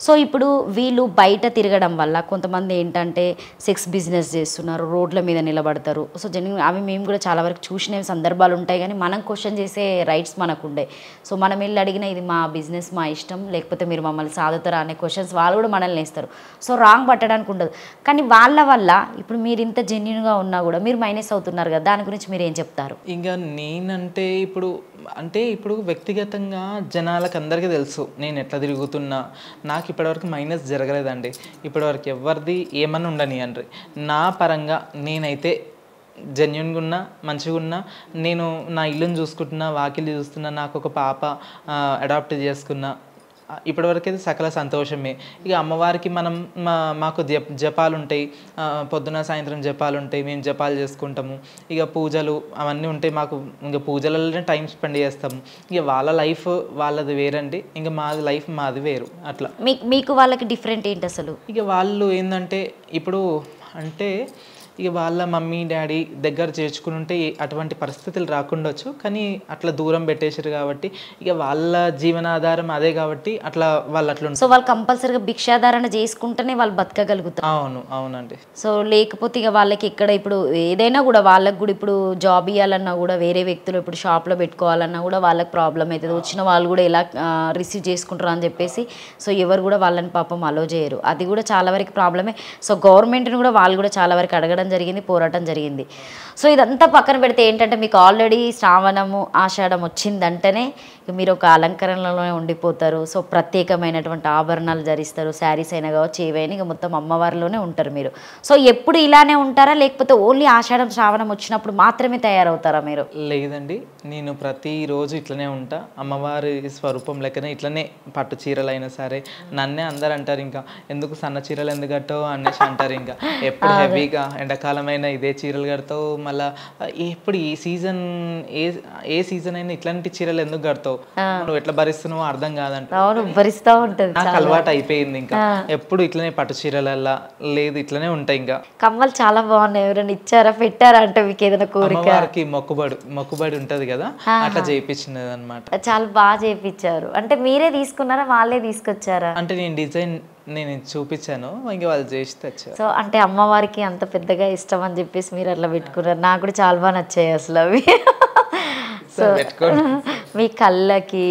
సో ఇప్పుడు వీళ్ళు బయట తిరగడం వల్ల కొంతమంది ఏంటంటే సెక్స్ బిజినెస్ చేస్తున్నారు, రోడ్ల మీద నిలబడతారు. సో జెన్యూన్ అవి మేము కూడా చాలా వరకు చూసిన సందర్భాలు ఉంటాయి, కానీ మనం క్వశ్చన్ చేసే రైట్స్ మనకు ఉండే. సో మనం వెళ్ళి అడిగిన ఇది మా బిజినెస్, మా ఇష్టం, లేకపోతే మీరు మమ్మల్ని సాదుతారా అనే క్వశ్చన్స్ వాళ్ళు కూడా మనల్ని వేస్తారు. సో రాంగ్ పట్టడానికి ఉండదు. కానీ వాళ్ళ వల్ల ఇప్పుడు మీరు ఇంత జెన్యూన్గా ఉన్నా కూడా మీరు మైనస్ అవుతున్నారు కదా, దాని గురించి మీరు ఏం చెప్తారు? ఇంకా నేనంటే ఇప్పుడు వ్యక్తిగతంగా జనాలకు అందరికీ తెలుసు నేను ఎట్లా తిరుగుతున్నా. నాకు ఇప్పటివరకు మైనస్ జరగలేదండి. ఇప్పటివరకు ఎవరిది ఏమన్నా ఉండని అండి. నా పరంగా నేనైతే జెన్యూన్గా ఉన్నా, మంచిగా ఉన్నా. నేను నా ఇల్లుని చూసుకుంటున్నా, వాకిలి చూస్తున్నా, నాకు ఒక పాప అడాప్ట్ చేసుకున్నా. ఇప్పటివరకు అయితే సకల సంతోషమే. ఇక అమ్మవారికి మాకు జపాలు ఉంటాయి, పొద్దున సాయంత్రం జపాలు ఉంటాయి, మేము జపాలు చేసుకుంటాము. ఇక పూజలు అవన్నీ ఉంటాయి మాకు. ఇంకా పూజలలోనే టైం స్పెండ్ చేస్తాము. ఇక వాళ్ళ లైఫ్ వాళ్ళది వేరండి, ఇంకా మాది లైఫ్ మాది వేరు. అట్లా మీకు వాళ్ళకి డిఫరెంట్ ఏంటి అసలు? ఇక వాళ్ళు ఏంటంటే ఇప్పుడు అంటే ఇక వాళ్ళ మమ్మీ డాడీ దగ్గర చేర్చుకుని ఉంటే అటువంటి పరిస్థితులు రాకుండొచ్చు, కానీ అట్లా దూరం పెట్టేశారు కాబట్టి ఇక వాళ్ళ జీవనాధారం అదే కాబట్టి అట్లా వాళ్ళు అట్లా సో వాళ్ళు కంపల్సరీగా భిక్షాధారణ చేసుకుంటేనే వాళ్ళు బతకగలుగుతారు. అవునండి. సో లేకపోతే ఇక వాళ్ళకి ఇక్కడ ఇప్పుడు ఏదైనా కూడా వాళ్ళకి కూడా ఇప్పుడు జాబ్ ఇవ్వాలన్నా కూడా వేరే వ్యక్తులు ఇప్పుడు షాప్లో పెట్టుకోవాలన్నా కూడా వాళ్ళకి ప్రాబ్లం అవుతుంది. వచ్చిన వాళ్ళు కూడా ఎలా రిసీవ్ చేసుకుంటారు అని చెప్పేసి సో ఎవరు కూడా వాళ్ళని పాపం అలో చేయరు. అది కూడా చాలా వరకు ప్రాబ్లమే. సో గవర్నమెంట్ని కూడా వాళ్ళు కూడా చాలా వరకు అడగడం జరిగింది, పోరాటం జరిగింది. సో ఇదంతా పక్కన పెడితే ఏంటంటే మీకు ఆల్రెడీ శ్రావణము ఆషాఢం వచ్చిందంటేనే మీరు ఒక అలంకరణలోనే ఉండిపోతారు. సో ప్రత్యేకమైనటువంటి ఆభరణాలు ధరిస్తారు, శారీస్ అయినా కావచ్చు ఏవైనా ఇక మొత్తం అమ్మవారిలోనే ఉంటారు మీరు. సో ఎప్పుడు ఇలానే ఉంటారా లేకపోతే ఓన్లీ ఆషాఢం శ్రావణం వచ్చినప్పుడు మాత్రమే తయారవుతారా మీరు? లేదండి, నేను ప్రతిరోజు ఇట్లనే ఉంటా. అమ్మవారి స్వరూపం లెక్కనే ఇట్లనే పట్టు చీరలైనా సరే నన్నే అందరు అంటారు, ఇంకా ఎందుకు సన్న చీరలు ఎందుకు కట్టవు అనేసి అంటారు. ఇంకా ఎప్పుడు హెవీగా ఎండాకాలమైనా ఇదే చీరలు కడతావు, మళ్ళీ ఎప్పుడు ఈ సీజన్ ఏ సీజన్ అయినా ఇట్లాంటి చీరలు ఎందుకు కడతావు, నువ్వు ఎట్లా భరిస్తున్నావో అర్థం కాదంట. భరిస్తూ ఉంటుంది, నాకు అలవాటు అయిపోయింది. ఇంకా ఎప్పుడు ఇట్లనే పట్టు చీరలల్లా లేదు ఇట్లనే ఉంటాయి. ఇంకా కమ్మలు చాలా బాగున్నాయి. ఎవరైనా ఇచ్చారా పెట్టారా అంటే మీకు ఏదైనా కోరిక? అమ్మవారికి మొక్కుబడి ఉంటది కదా, అట్లా చేయించినది అనమాట. చాలా బాగా చేయించారు. అంటే మీరే తీసుకున్నారా వాళ్ళే తీసుకొచ్చారా? అంటే నేను డిజైన్ చూపించాను, ఇంకా వాళ్ళు చేసి తెచ్చారు. సో అంటే అమ్మవారికి అంత పెద్దగా ఇష్టం అని చెప్పేసి మీరు అట్లా పెట్టుకున్నారు. నాకు కూడా చాలా బాగా నచ్చాయి అసలు అవి. సో మీ కళ్ళకి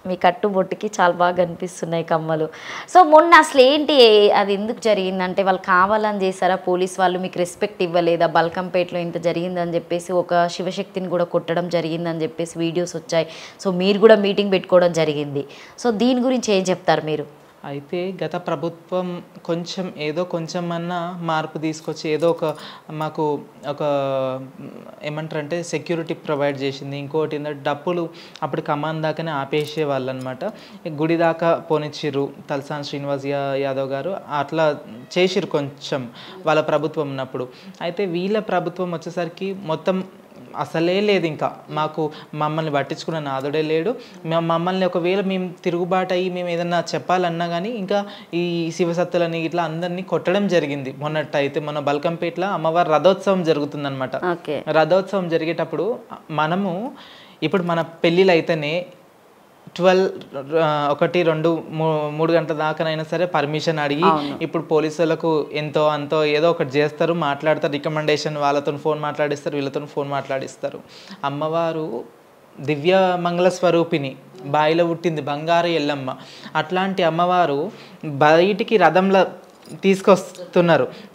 మీ కట్టుబొట్టుకి చాలా బాగా కనిపిస్తున్నాయి కమ్మలు. సో మొన్న అసలు ఏంటి అది ఎందుకు జరిగిందంటే వాళ్ళు కావాలని చేశారా? పోలీస్ వాళ్ళు మీకు రెస్పెక్ట్ ఇవ్వలేదా? బల్కంపేటలో ఇంత జరిగిందని చెప్పేసి ఒక శివశక్తిని కూడా కొట్టడం జరిగిందని చెప్పేసి వీడియోస్ వచ్చాయి. సో మీరు కూడా మీటింగ్ పెట్టుకోవడం జరిగింది. సో దీని గురించి ఏం చెప్తారు మీరు? అయితే గత ప్రభుత్వం కొంచెమన్నా మార్పు తీసుకొచ్చి ఏదో మాకు ఒక ఏమంటారంటే సెక్యూరిటీ ప్రొవైడ్ చేసింది. ఇంకోటి ఏంటంటే డప్పులు అప్పుడు కమాన్ దాకానే ఆపేసేవాళ్ళు అనమాట, గుడి దాకా పోనిచ్చిర్రు తలసాని శ్రీనివాస్ యాదవ్ గారు. అట్లా చేసిర్రు కొంచెం వాళ్ళ ప్రభుత్వం ఉన్నప్పుడు. అయితే వీళ్ళ ప్రభుత్వం వచ్చేసరికి మొత్తం అసలే లేదు. ఇంకా మమ్మల్ని పట్టించుకున్న నాదుడే లేడు. మమ్మల్ని ఒకవేళ మేము తిరుగుబాటు అయ్యి మేము ఏదన్నా చెప్పాలన్నా కానీ ఇంకా ఈ శివసత్తులని ఇట్లా అందరినీ కొట్టడం జరిగింది. మొన్న బల్కంపేటలో అమ్మవారి రథోత్సవం జరుగుతుందన్నమాట. రథోత్సవం జరిగేటప్పుడు ఇప్పుడు మన పెళ్ళిళ్ళు అయితేనే 12, 1, 2, 3 గంటల దాకానైనా సరే పర్మిషన్ అడిగి ఇప్పుడు పోలీసులకు ఎంతో అంతో ఏదో ఒకటి చేస్తారు, మాట్లాడతారు, రికమెండేషన్ వాళ్ళతో ఫోన్ మాట్లాడిస్తారు, వీళ్ళతో ఫోన్ మాట్లాడిస్తారు. అమ్మవారు దివ్య మంగళ స్వరూపిణి, బాయిలో పుట్టింది బంగారు ఎల్లమ్మ. అట్లాంటి అమ్మవారు బయటికి రథంలో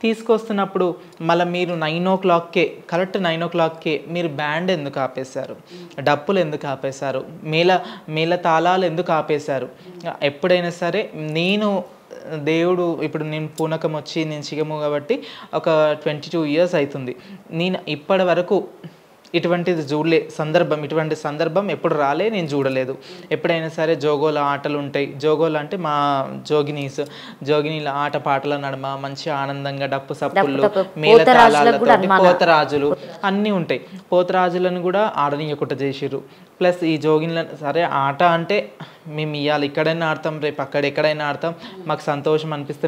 తీసుకొస్తున్నప్పుడు మళ్ళీ మీరు 9 o'clockకే కరెక్ట్ 9 o'clockకే మీరు బ్యాండ్ ఎందుకు ఆపేశారు, డప్పులు ఎందుకు ఆపేశారు, మేళ తాళాలు ఎందుకు ఆపేశారు? ఎప్పుడైనా సరే దేవుడు ఇప్పుడు నేను పూనకం వచ్చి నేను చిగము కాబట్టి ఒక 22 years అవుతుంది. నేను ఇప్పటి వరకు ఇటువంటిది ఇటువంటి సందర్భం ఎప్పుడు నేను చూడలేదు. ఎప్పుడైనా సరే జోగోల ఆటలు ఉంటాయి. జోగోలు అంటే మా జోగినీల ఆట పాటల నడుమ మంచి ఆనందంగా డప్పు సప్పుళ్ళు మేళతాళాలతో పోతరాజులు అన్నీ ఉంటాయి. పోతరాజులను కూడా ఆడనీయకుండా చేసిర్రు. ప్లస్ ఈ జోగిన్లను సరే ఆట అంటే మేము ఇవ్వాలి, ఇక్కడైనా ఆడతాం, రేపు ఎక్కడైనా ఆడతాం, మాకు సంతోషం అనిపిస్తే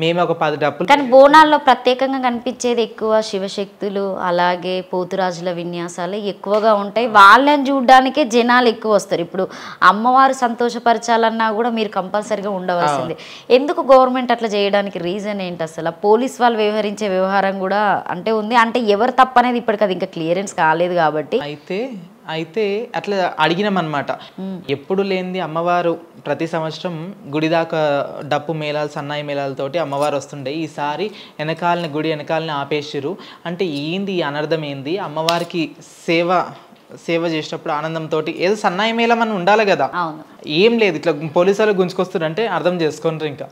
మేము ఒక 10 డప్పులు. కానీ బోనాల్లో ప్రత్యేకంగా కనిపించేది ఎక్కువ శివశక్తులు అలాగే పోతురాజుల విన్యాసాలు ఎక్కువగా ఉంటాయి. వాళ్ళని చూడడానికే జనాలు ఎక్కువ వస్తారు. ఇప్పుడు అమ్మవారు సంతోషపరచాలన్నా కూడా మీరు కంపల్సరీగా ఉండవలసింది. ఎందుకు గవర్నమెంట్ అట్లా చేయడానికి రీజన్ ఏంటి? అసలు పోలీస్ వాళ్ళు వ్యవహరించే వ్యవహారం కూడా ఉంది. అంటే ఎవరు తప్పనేది ఇప్పటికి అది ఇంకా క్లియరెన్స్ కాలేదు కాబట్టి అయితే అట్లా అడిగినామన్నమాట. ఎప్పుడు లేనిది అమ్మవారు ప్రతి సంవత్సరం గుడిదాకా డప్పు మేళాలు సన్నాయి మేళాలతోటి అమ్మవారు వస్తుండే. ఈసారి గుడి వెనకాలని ఆపేసిరు. అంటే ఏంది ఈ అనర్థం ఏంది? అమ్మవారికి సేవ చేసేటప్పుడు ఆనందంతో ఏదో సన్నాయి మేళం అని ఉండాలి కదా, ఏం లేదు. ఇట్లా పోలీసు వాళ్ళు గుంజుకొస్తారు అంటే అర్థం చేసుకుంటారు. ఇంకా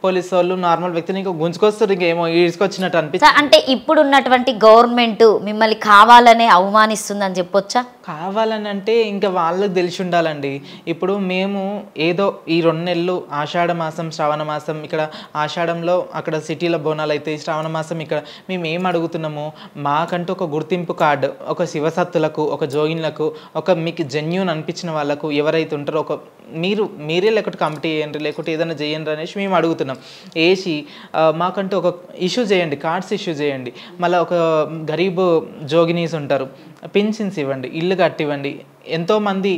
పోలీసు వాళ్ళు నార్మల్ వ్యక్తిని ఇంకా గుంజుకొస్తారు, ఇంకా ఏమో ఈడ్చుకొచ్చినట్టు అనిపిస్తుంది. అంటే ఇప్పుడు ఉన్నటువంటి గవర్నమెంట్ మిమ్మల్ని కావాలనే అవమానిస్తుందని చెప్పొచ్చా? కావాలని అంటే ఇంకా వాళ్ళకి తెలిసి ఉండాలండి. ఇప్పుడు మేము ఏదో ఈ 2 నెలలు ఆషాఢ మాసం శ్రావణ మాసం, ఇక్కడ ఆషాఢంలో అక్కడ సిటీలో బోనాలు అయితే శ్రావణ మాసం ఇక్కడ మేము ఏం అడుగుతున్నాము, మాకంటూ ఒక గుర్తింపు కార్డు, ఒక శివసత్తులకు, ఒక జోగిన్లకు, ఒక మీకు జెన్యూన్ అనిపించిన వాళ్ళకు ఎవరైతే ఉంటారో మీరే లేకపోతే కమిటీ చేయండి, లేకపోతే ఏదైనా చేయండి అనేసి మేము అడుగుతున్నాం. వేసి మాకంటూ ఒక ఇష్యూ చేయండి, కార్డ్స్ ఇష్యూ చేయండి. మళ్ళీ ఒక గరీబ్ జోగినీస్ ఉంటారు, పెన్షన్స్ ఇవ్వండి, ఇల్లు కట్టివ్వండి. ఎంతోమంది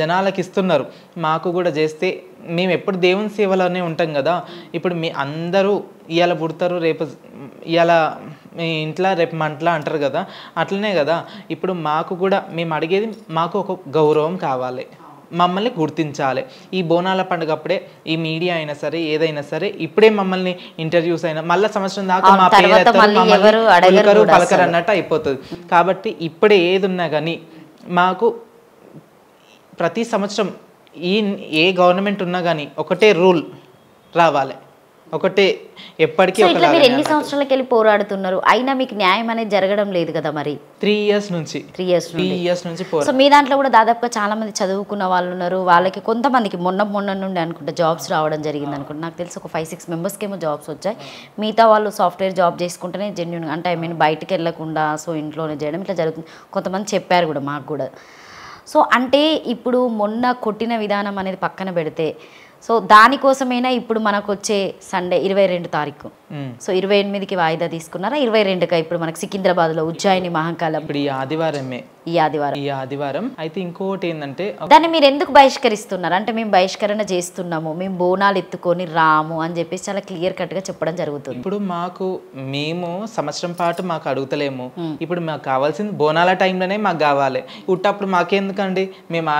జనాలకి ఇస్తున్నారు, మాకు కూడా చేస్తే మేము ఎప్పుడు దేవుని సేవలోనే ఉంటాం కదా. ఇప్పుడు మీ అందరూ ఇవాళ పుడతారు, రేపు ఇవాళ మీ ఇంట్లో రేపు మంటలా అంటారు కదా, అట్లనే కదా. ఇప్పుడు మాకు కూడా మేము అడిగేది, మాకు ఒక గౌరవం కావాలి, మమ్మల్ని గుర్తించాలి. ఈ బోనాల పండుగ అప్పుడే ఈ మీడియా అయినా సరే ఏదైనా సరే ఇప్పుడే మమ్మల్ని ఇంటర్వ్యూస్ అయినా మళ్ళీ సంవత్సరం దాకా మా పేరు పలకరు అన్నట్టు అయిపోతుంది. కాబట్టి ఇప్పుడే ఏది ఉన్నా కానీ మాకు ప్రతి సంవత్సరం ఏ గవర్నమెంట్ ఉన్నా కానీ ఒకటే రూల్ రావాలి, ఒకటే ఎప్పటికీ. ఇట్లా మీరు ఎన్ని సంవత్సరాలకి వెళ్ళి పోరాడుతున్నారు, అయినా మీకు న్యాయం అనేది జరగడం లేదు కదా? మరి 3 years నుంచి సో మీ దాంట్లో కూడా దాదాపుగా చాలా మంది చదువుకున్న వాళ్ళు ఉన్నారు, వాళ్ళకి కొంతమందికి మొన్న నుండి అనుకుంటా జాబ్స్ రావడం జరిగింది అనుకుంటా. నాకు తెలిసి ఒక 5-6 మెంబర్స్కి ఏమో జాబ్స్ వచ్చాయి. మిగతా వాళ్ళు సాఫ్ట్వేర్ జాబ్ చేసుకుంటేనే జెన్యున్గా, అంటే బయటకు వెళ్ళకుండా సో ఇంట్లోనే చేయడం ఇట్లా జరుగుతుంది. కొంతమంది చెప్పారు కూడా మాకు కూడా. సో అంటే ఇప్పుడు మొన్న కొట్టిన విధానం అనేది పక్కన పెడితే, సో దానికోసమైనా ఇప్పుడు మనకు వచ్చే సండే 22 తారీఖు, సో 28కి వాయిదా తీసుకున్నారా? 22కా ఇప్పుడు మనకు సికింద్రాబాద్లో ఉజ్జాయిని మహాకాలం ఇప్పుడు ఈ ఆదివారం అయితే. ఇంకోటి ఏంటంటే దాన్ని మీరు ఎందుకు బహిష్కరిస్తున్నారు అంటే, మేము బహిష్కరణ చేస్తున్నాము, మేము బోనాలు ఎత్తుకొని రాము అని చెప్పేసి చాలా క్లియర్ కట్గా చెప్పడం జరుగుతుంది. ఇప్పుడు మేము సంవత్సరం పాటు మాకు అడుగుతలేము. ఇప్పుడు మాకు కావాల్సింది బోనాల టైంలోనే మాకు కావాలి. ఉట్టప్పుడు మాకెందుకండి? మేము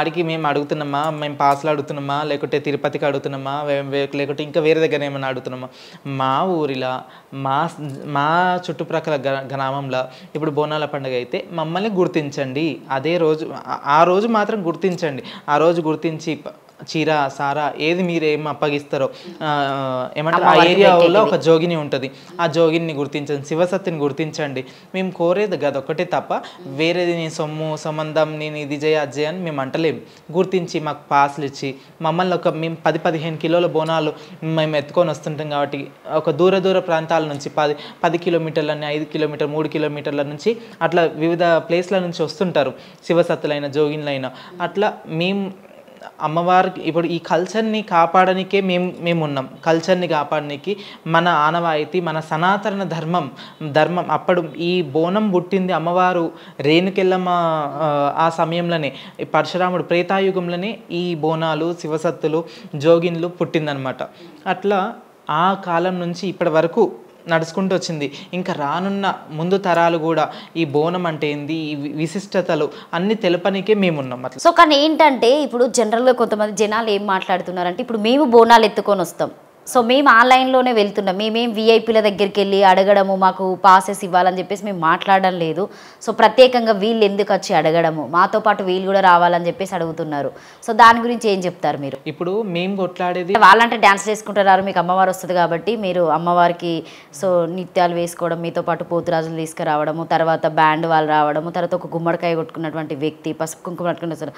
అడుగుతున్నామా, మేము పాసులు అడుగుతున్నామా, లేకుంటే తిరుపతికి అడుగుతున్నామా, లేకుంటే ఇంకా వేరే దగ్గర ఏమైనా అడుగుతున్నామా? మా ఊరిలో మా చుట్టుప్రక్కల గ్రామంలో ఇప్పుడు బోనాల పండుగ అయితే మమ్మల్ని గుర్తించండి. ఆ రోజు మాత్రం గుర్తించండి. ఆ రోజు గుర్తించి చీర సారా ఏది మీరు ఏం అప్పగిస్తారో ఏమంటారు, ఆ ఏరియాలో ఒక జోగిని ఉంటుంది, ఆ జోగిని గుర్తించండి, శివసత్తిని గుర్తించండి. మేము కోరేది కదా ఒకటే తప్ప వేరేది నేను సొమ్ము సంబంధం నేను ఇది చేయ అది చేయని మేము అంటలేము. గుర్తించి మాకు పాసులు ఇచ్చి మమ్మల్ని మేము 10-15 కిలోల బోనాలు మేము ఎత్తుకొని వస్తుంటాం కాబట్టి ఒక దూర ప్రాంతాల నుంచి 10 కిలోమీటర్లని 5 కిలోమీటర్ 3 కిలోమీటర్ల నుంచి అట్లా వివిధ ప్లేస్ల నుంచి వస్తుంటారు శివసత్తులైన జోగిన్లైనా. అట్లా మేము అమ్మవారికి ఇప్పుడు ఈ కల్చర్ని కాపాడనికే మేము ఉన్నాం. కల్చర్ని కాపాడడానికి మన ఆనవాయితీ, మన సనాతన ధర్మం అప్పుడు ఈ బోనం పుట్టింది అమ్మవారు రేణుకెళ్ళమ్మ ఆ సమయంలోనే, పరశురాముడు ప్రేతాయుగంలోనే ఈ బోనాలు శివసత్తులు జోగిన్లు పుట్టిందనమాట. అట్లా ఆ కాలం నుంచి ఇప్పటి వరకు నడుచుకుంటూ వచ్చింది. ఇంకా రానున్న ముందు తరాలు కూడా ఈ బోనం అంటే ఏంది, ఈ విశిష్టతలు అన్ని తెలపనికే మేమున్నాం అట్లా. సో కానీ ఏంటంటే ఇప్పుడు జనరల్గా కొంతమంది జనాలు ఏం మాట్లాడుతున్నారంటే, ఇప్పుడు మేము బోనాలు ఎత్తుకొని వస్తాం, సో మేము ఆన్లైన్లోనే వెళ్తున్నాం, మేమేం విఐపీల దగ్గరికి వెళ్ళి అడగడము, మాకు పాసెస్ ఇవ్వాలని చెప్పేసి మేము మాట్లాడడం లేదు. సో ప్రత్యేకంగా వీళ్ళు ఎందుకు వచ్చి అడగడము, మాతో పాటు వీళ్ళు కూడా రావాలని చెప్పేసి అడుగుతున్నారు. సో దాని గురించి ఏం చెప్తారు మీరు? ఇప్పుడు మేము కొట్లాడేది, వాళ్ళంటే డ్యాన్స్ చేసుకుంటున్నారు, మీకు అమ్మవారు వస్తుంది కాబట్టి మీరు అమ్మవారికి సో నిత్యాలు వేసుకోవడం, మీతో పాటు పోతురాజులు తీసుకురావడము, తర్వాత బ్యాండ్ వాళ్ళు రావడము, తర్వాత ఒక గుమ్మడికాయ కొట్టుకున్నటువంటి వ్యక్తి పసుపు కుంకుమ పట్టుకుని వస్తారు.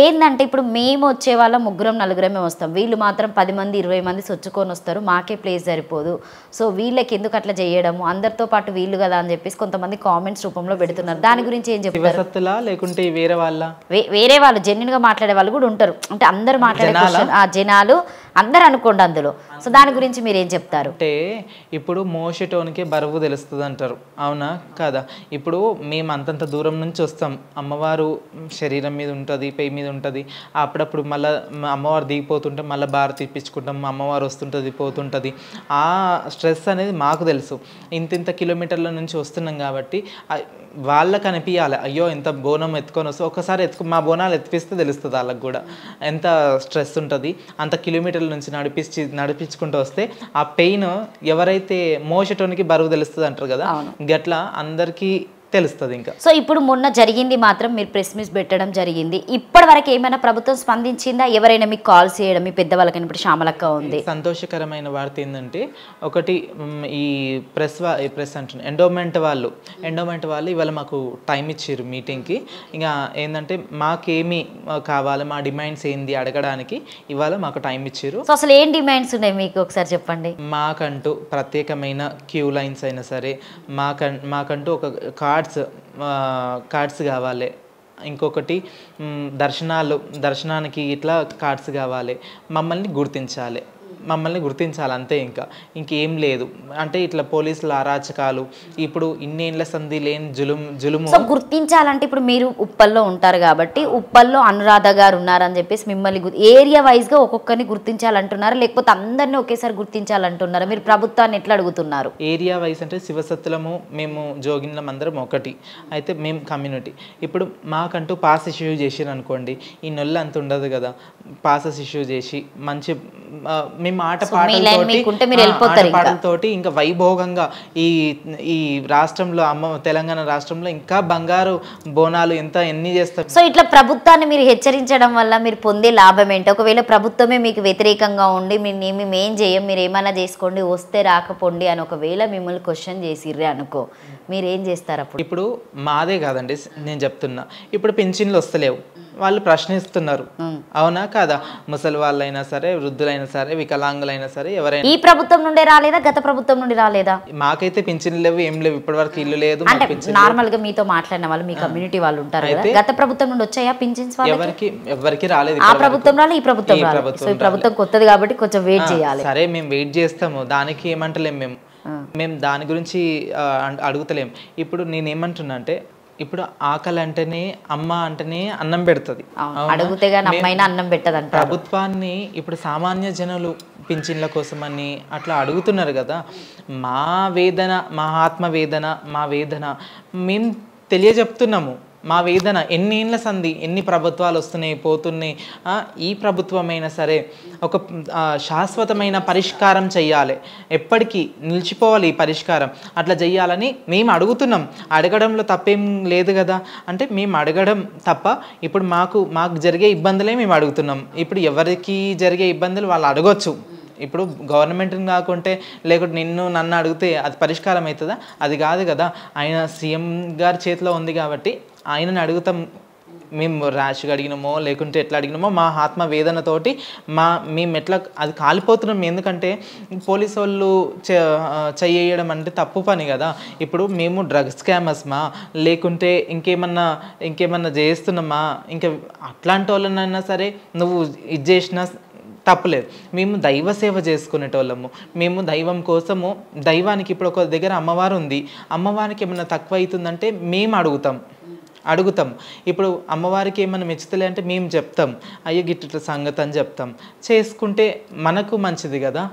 ఏంటంటే ఇప్పుడు మేము వచ్చే వాళ్ళ 3-4 వస్తాం, వీళ్ళు మాత్రం 10 మంది 20 మంది సొచ్చుకొని వస్తారు, మాకే ప్లేస్ సరిపోదు. సో వీళ్ళకి ఎందుకు అట్లా చేయడము, అందరితో పాటు వీళ్ళు కదా అని చెప్పేసి కొంతమంది కామెంట్స్ రూపంలో పెడుతున్నారు. దాని గురించి ఏం చెప్తారు? లేకుంటే వేరే వాళ్ళు జెన్యున్ గా మాట్లాడే వాళ్ళు కూడా ఉంటారు, అంటే అందరు మాట్లాడే జనాలు అందరు అనుకోండి అందులో. సో దాని గురించి మీరు ఏం చెప్తారు? అంటే ఇప్పుడు మోసేటోనికే బరువు తెలుస్తుంది అంటారు, అవునా కాదా? ఇప్పుడు మేము అంతంత దూరం నుంచి వస్తాం, అమ్మవారు శరీరం మీద ఉంటుంది, పెయి మీద ఉంటుంది, అప్పుడప్పుడు మళ్ళీ అమ్మవారు దిగిపోతుంటే మళ్ళీ బార తీపించుకుంటాం, అమ్మవారు వస్తుంటుంది పోతుంటుంది. ఆ స్ట్రెస్ అనేది మాకు తెలుసు. ఇంత కిలోమీటర్ల నుంచి వస్తున్నాం కాబట్టి వాళ్ళకి అనిపించాలి, అయ్యో ఎంత బోనం ఎత్తుకొని వస్తే ఒకసారి మా బోనాలు ఎత్తిపిస్తే తెలుస్తుంది వాళ్ళకి కూడా ఎంత స్ట్రెస్ ఉంటుంది. అంత కిలోమీటర్ల నుంచి నడిపించుకుంటూ వస్తే ఆ పెయిన్ ఎవరైతే మోసేటోనికి బరువు తెలుస్తుంది అంటారు కదా, గట్లా అందరికీ తెలుస్తుంది. ఇంకా సో ఇప్పుడు మొన్న జరిగింది మాత్రం మీరు ప్రెస్ మీట్ పెట్టడం జరిగింది, ఇప్పటి వరకు ఏమైనా ప్రభుత్వం స్పందించిందా? ఎవరైనా మీకు కాల్స్ చేయడం, మీ పెద్దవాళ్ళకైనా? ఇప్పుడు శ్యామలక్క ఉంది. సంతోషకరమైన వార్త ఏంటంటే, ఒకటి ఈ ప్రెస్ అంటున్నారు ఎండోమెంట్ వాళ్ళు ఇవాళ మాకు టైం ఇచ్చారు మీటింగ్కి. ఇంకా ఏంటంటే మాకేమి కావాలి, మా డిమాండ్స్ ఏంది అడగడానికి ఇవాళ మాకు టైం ఇచ్చారు. సో అసలు ఏం డిమాండ్స్ ఉన్నాయి మీకు ఒకసారి చెప్పండి. మాకంటూ ప్రత్యేకమైన క్యూ లైన్స్ అయినా సరే, మాకంటూ ఒక కార్డ్స్ కావాలి, ఇంకొకటి దర్శనానికి ఇట్లా కార్డ్స్ కావాలి, మమ్మల్ని గుర్తించాలి అంతే. ఇంకేం లేదు. అంటే ఇట్లా పోలీసుల అరాచకాలు, ఇప్పుడు ఇన్నేళ్ల సంధి లేని జులుము. సో గుర్తించాలంటే ఇప్పుడు మీరు ఉప్పల్లో ఉంటారు కాబట్టి ఉప్పల్లో అనురాధ గారు ఉన్నారని చెప్పేసి మిమ్మల్ని ఏరియా వైజ్గా ఒక్కొక్కరిని గుర్తించాలంటున్నారా, లేకపోతే అందరినీ ఒకేసారి గుర్తించాలంటున్నారా? మీరు ప్రభుత్వాన్ని ఎట్లా అడుగుతున్నారు? ఏరియా వైజ్ అంటే శివసత్తులము, మేము జోగిన్లం అందరం ఒకటి. అయితే మేము కమ్యూనిటీ. ఇప్పుడు మాకంటూ పాస్ ఇష్యూ చేసిరు అనుకోండి, ఈ నొల్ల అంత ఉండదు కదా. పాసెస్ ఇష్యూ చేసి మంచి మేము ఆటపాటలతోటి ఇంకా వైభోగంగా ఈ రాష్ట్రంలో తెలంగాణ రాష్ట్రంలో ఇంకా బంగారు బోనాలు ఎన్ని చేస్తారు. సో ఇట్లా ప్రభుత్వాన్ని మీరు హెచ్చరించడం వల్ల మీరు పొందే లాభం ఏంటి? ఒకవేళ ప్రభుత్వమే మీకు వ్యతిరేకంగా ఉండి మేమేం చేయం, మీరు ఏమైనా చేసుకోండి, వస్తే రాకపోండి అని ఒకవేళ మిమ్మల్ని క్వశ్చన్ చేసిర్రే అనుకో, మీరేం చేస్తారు అప్పుడు? ఇప్పుడు మాదే కాదండి, నేను చెప్తున్నా. ఇప్పుడు పింఛన్లు వస్తలేవు, వాళ్ళు ప్రశ్నిస్తున్నారు, అవునా కాదా? ముసలి వాళ్ళైనా సరే, వృద్ధులైనా సరే, వికలాంగులైనా సరే, ఎవరైనా. ఈ ప్రభుత్వం నుండే రాలేదా, గత ప్రభుత్వం నుండి రాలేదా? మాకైతే పింఛన్లు లేవు, ఏం లేవు, ఇప్పటి వరకు ఇల్లు లేదు. నార్మల్ గా మీతో మాట్లాడిన వాళ్ళు మీ కమ్యూనిటీ వాళ్ళు ఉంటారు కదా, గత ప్రభుత్వం నుండి వచ్చాయా పింఛన్స్? ఎవరికి రాలేదు. ఆ ప్రభుత్వం రాలేదు, ఈ ప్రభుత్వం రాలేదు. సో ఈ ప్రభుత్వం కొత్తది కాబట్టి కొంచెం వెయిట్ చేయాలి. సరే, మేము వెయిట్ చేస్తాము, దానికి ఏమంటలేం. మేము దాని గురించి అడుగుతలేం. ఇప్పుడు నేనేమంటున్నా అంటే, ఇప్పుడు ఆకలి అంటేనే అమ్మ అంటేనే అన్నం పెడుతుంది, అడిగితే అన్నం పెట్టదంట. ప్రభుత్వాన్ని ఇప్పుడు సామాన్య జనులు పింఛన్ల కోసమని అట్లా అడుగుతున్నారు కదా. మా వేదన, మా ఆత్మ వేదన, మా వేదన మేము తెలియజెప్తున్నాము. మా వేదన ఎన్ని ఏళ్ళ సంధి, ఎన్ని ప్రభుత్వాలు వస్తున్నాయి పోతున్నాయి. ఈ ప్రభుత్వమైనా సరే ఒక శాశ్వతమైన పరిష్కారం చెయ్యాలి, ఎప్పటికీ నిలిచిపోవాలి ఈ పరిష్కారం. అట్లా చెయ్యాలని మేము అడుగుతున్నాం. అడగడంలో తప్పేం లేదు కదా. అంటే మేము అడగడం తప్ప ఇప్పుడు మాకు జరిగే ఇబ్బందులే మేము అడుగుతున్నాం. ఇప్పుడు ఎవరికి జరిగే ఇబ్బందులు వాళ్ళు అడగొచ్చు. ఇప్పుడు గవర్నమెంట్ని కాకుంటే లేకుంటే నన్ను అడిగితే అది పరిష్కారం అవుతుందా? అది కాదు కదా. ఆయన సీఎం గారి చేతిలో ఉంది కాబట్టి ఆయనని అడుగుతాం. మేము ర్యాష్గా అడిగినామో లేకుంటే ఎట్లా అడిగినామో మా ఆత్మ వేదనతోటి మేము ఎట్లా అది కాలిపోతున్నాం. ఎందుకంటే పోలీసు వాళ్ళు చేయడం అంటే తప్పు పని కదా. ఇప్పుడు మేము డ్రగ్స్ స్కామర్స్మా లేకుంటే ఇంకేమన్నా చేస్తున్నామా? ఇంకా అట్లాంటి వాళ్ళనైనా సరే నువ్వు ఇది చేసినా తప్పలేదు. మేము దైవ సేవ చేసుకునేటోళ్ళము. మేము దైవం కోసము, దైవానికి ఇప్పుడు ఒక దగ్గర అమ్మవారు ఉంది, అమ్మవారికి ఏమైనా తక్కువ అవుతుందంటే మేము అడుగుతాం. ఇప్పుడు అమ్మవారికి ఏమైనా మెచ్చుతలే అంటే మేము చెప్తాం, అయ్యో గిట్ల సంగతి అని చెప్తాం. చేసుకుంటే మనకి మంచిది కదా.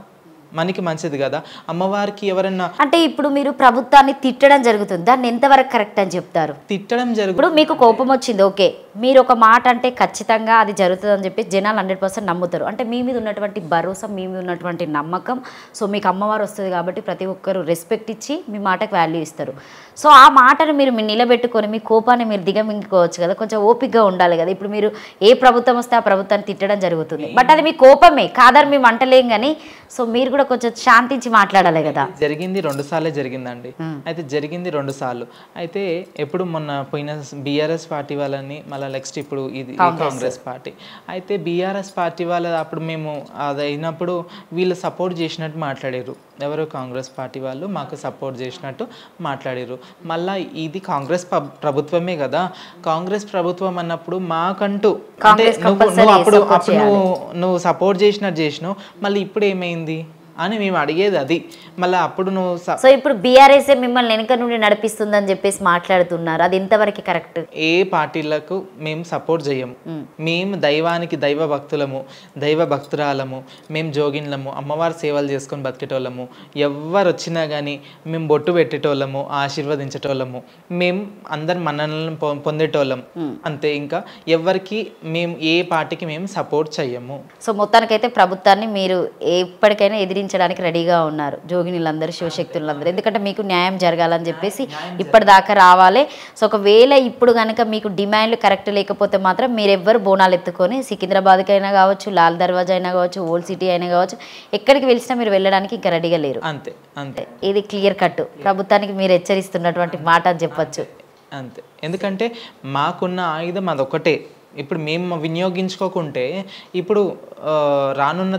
అమ్మవారికి ఎవరన్నా అంటే ఇప్పుడు మీరు ప్రభుత్వాన్ని తిట్టడం జరుగుతుంది, దాన్ని ఎంతవరకు కరెక్ట్ అని చెప్తారు? తిట్టడం ఇప్పుడు మీకు కోపం వచ్చింది, ఓకే, మీరు ఒక మాట అంటే ఖచ్చితంగా అది జరుగుతుంది అని చెప్పి జనాలు 100% నమ్ముతారు. అంటే మీ మీద ఉన్నటువంటి భరోసా, మీ మీద ఉన్నటువంటి నమ్మకం. సో మీకు అమ్మవారు వస్తుంది కాబట్టి ప్రతి ఒక్కరు రెస్పెక్ట్ ఇచ్చి మీ మాటకు వాల్యూ ఇస్తారు. సో ఆ మాటను మీరు నిలబెట్టుకొని మీ కోపాన్ని మీరు దిగమింగుకోవచ్చు కదా, కొంచెం ఓపికగా ఉండాలి కదా. ఇప్పుడు మీరు ఏ ప్రభుత్వం వస్తే ఆ ప్రభుత్వాన్ని తిట్టడం జరుగుతుంది, బట్ అది మీ కోపమే కాదని మేము అంటలేం కానీ. సో మీరు కూడా కొంచెం శాంతించి మాట్లాడాలి కదా. జరిగింది 2 సార్లే జరిగిందండి. అయితే జరిగింది 2 సార్లు. అయితే ఎప్పుడు మొన్న పోయిన బీఆర్ఎస్ పార్టీ వాళ్ళని, మళ్ళీ నెక్స్ట్ ఇప్పుడు ఇది కాంగ్రెస్ పార్టీ. అయితే బీఆర్ఎస్ పార్టీ వాళ్ళ అప్పుడు మేము అది అయినప్పుడు వీళ్ళు సపోర్ట్ చేసినట్టు మాట్లాడారు. ఎవరు? కాంగ్రెస్ పార్టీ వాళ్ళు మాకు సపోర్ట్ చేసినట్టు మాట్లాడారు. మళ్ళీ ఇది కాంగ్రెస్ ప్రభుత్వమే కదా. కాంగ్రెస్ ప్రభుత్వం అన్నప్పుడు మాకంటూ అంటే నువ్వు సపోర్ట్ చేసినావు, మళ్ళీ ఇప్పుడు ఏమైంది అని మేము అడిగేది అది. మళ్ళీ అప్పుడు సో ఇప్పుడు బీఆర్ఎస్ మిమ్మల్ని వెనక నుండి నడిపిస్తుందని చెప్పేసి మాట్లాడుతున్నారు, అది ఎంతవరకు కరెక్ట్? ఏ పార్టీలకు మేము సపోర్ట్ చేయము. మేము దైవానికి దైవ భక్తురాలము, మేము జోగిన్లము, అమ్మవారి సేవలు చేసుకొని బతికేటోళ్ళము. ఎవరు వచ్చినా కానీ మేము బొట్టు పెట్టేటోళ్ళము, ఆశీర్వదించేటోళ్ళము, మేము అందరు మన్ననలను పొందేటోళ్ళం అంతే. ఇంకా ఎవరికి మేము ఏ పార్టీకి మేము సపోర్ట్ చెయ్యము. సో మొత్తానికైతే ప్రభుత్వాన్ని మీరు ఎప్పటికైనా ఎదిరించడానికి రెడీగా ఉన్నారు, జోగినీలందరూ, శివశక్తులందరూ. ఎందుకంటే మీకు న్యాయం జరగాలని చెప్పేసి ఇప్పటిదాకా రావాలి. సో ఒకవేళ ఇప్పుడు కనుక మీకు డిమాండ్లు కరెక్ట్ లేకపోతే మాత్రం మీరెవ్వరు బోనాలు ఎత్తుకొని సికింద్రాబాద్కి అయినా కావచ్చు, లాల్ దర్వాజా అయినా కావచ్చు, ఓల్డ్ సిటీ అయినా కావచ్చు, ఎక్కడికి వెళ్ళినా మీరు వెళ్ళడానికి ఇంకా రెడీగా లేరు. అంతే. ఇది క్లియర్ కట్ ప్రభుత్వానికి మీరు హెచ్చరిస్తున్నటువంటి మాట అని చెప్పొచ్చు. అంతే. ఎందుకంటే మాకున్న ఆయుధం అదొకటే. ఇప్పుడు మేము వినియోగించుకోకుంటే ఇప్పుడు రానున్న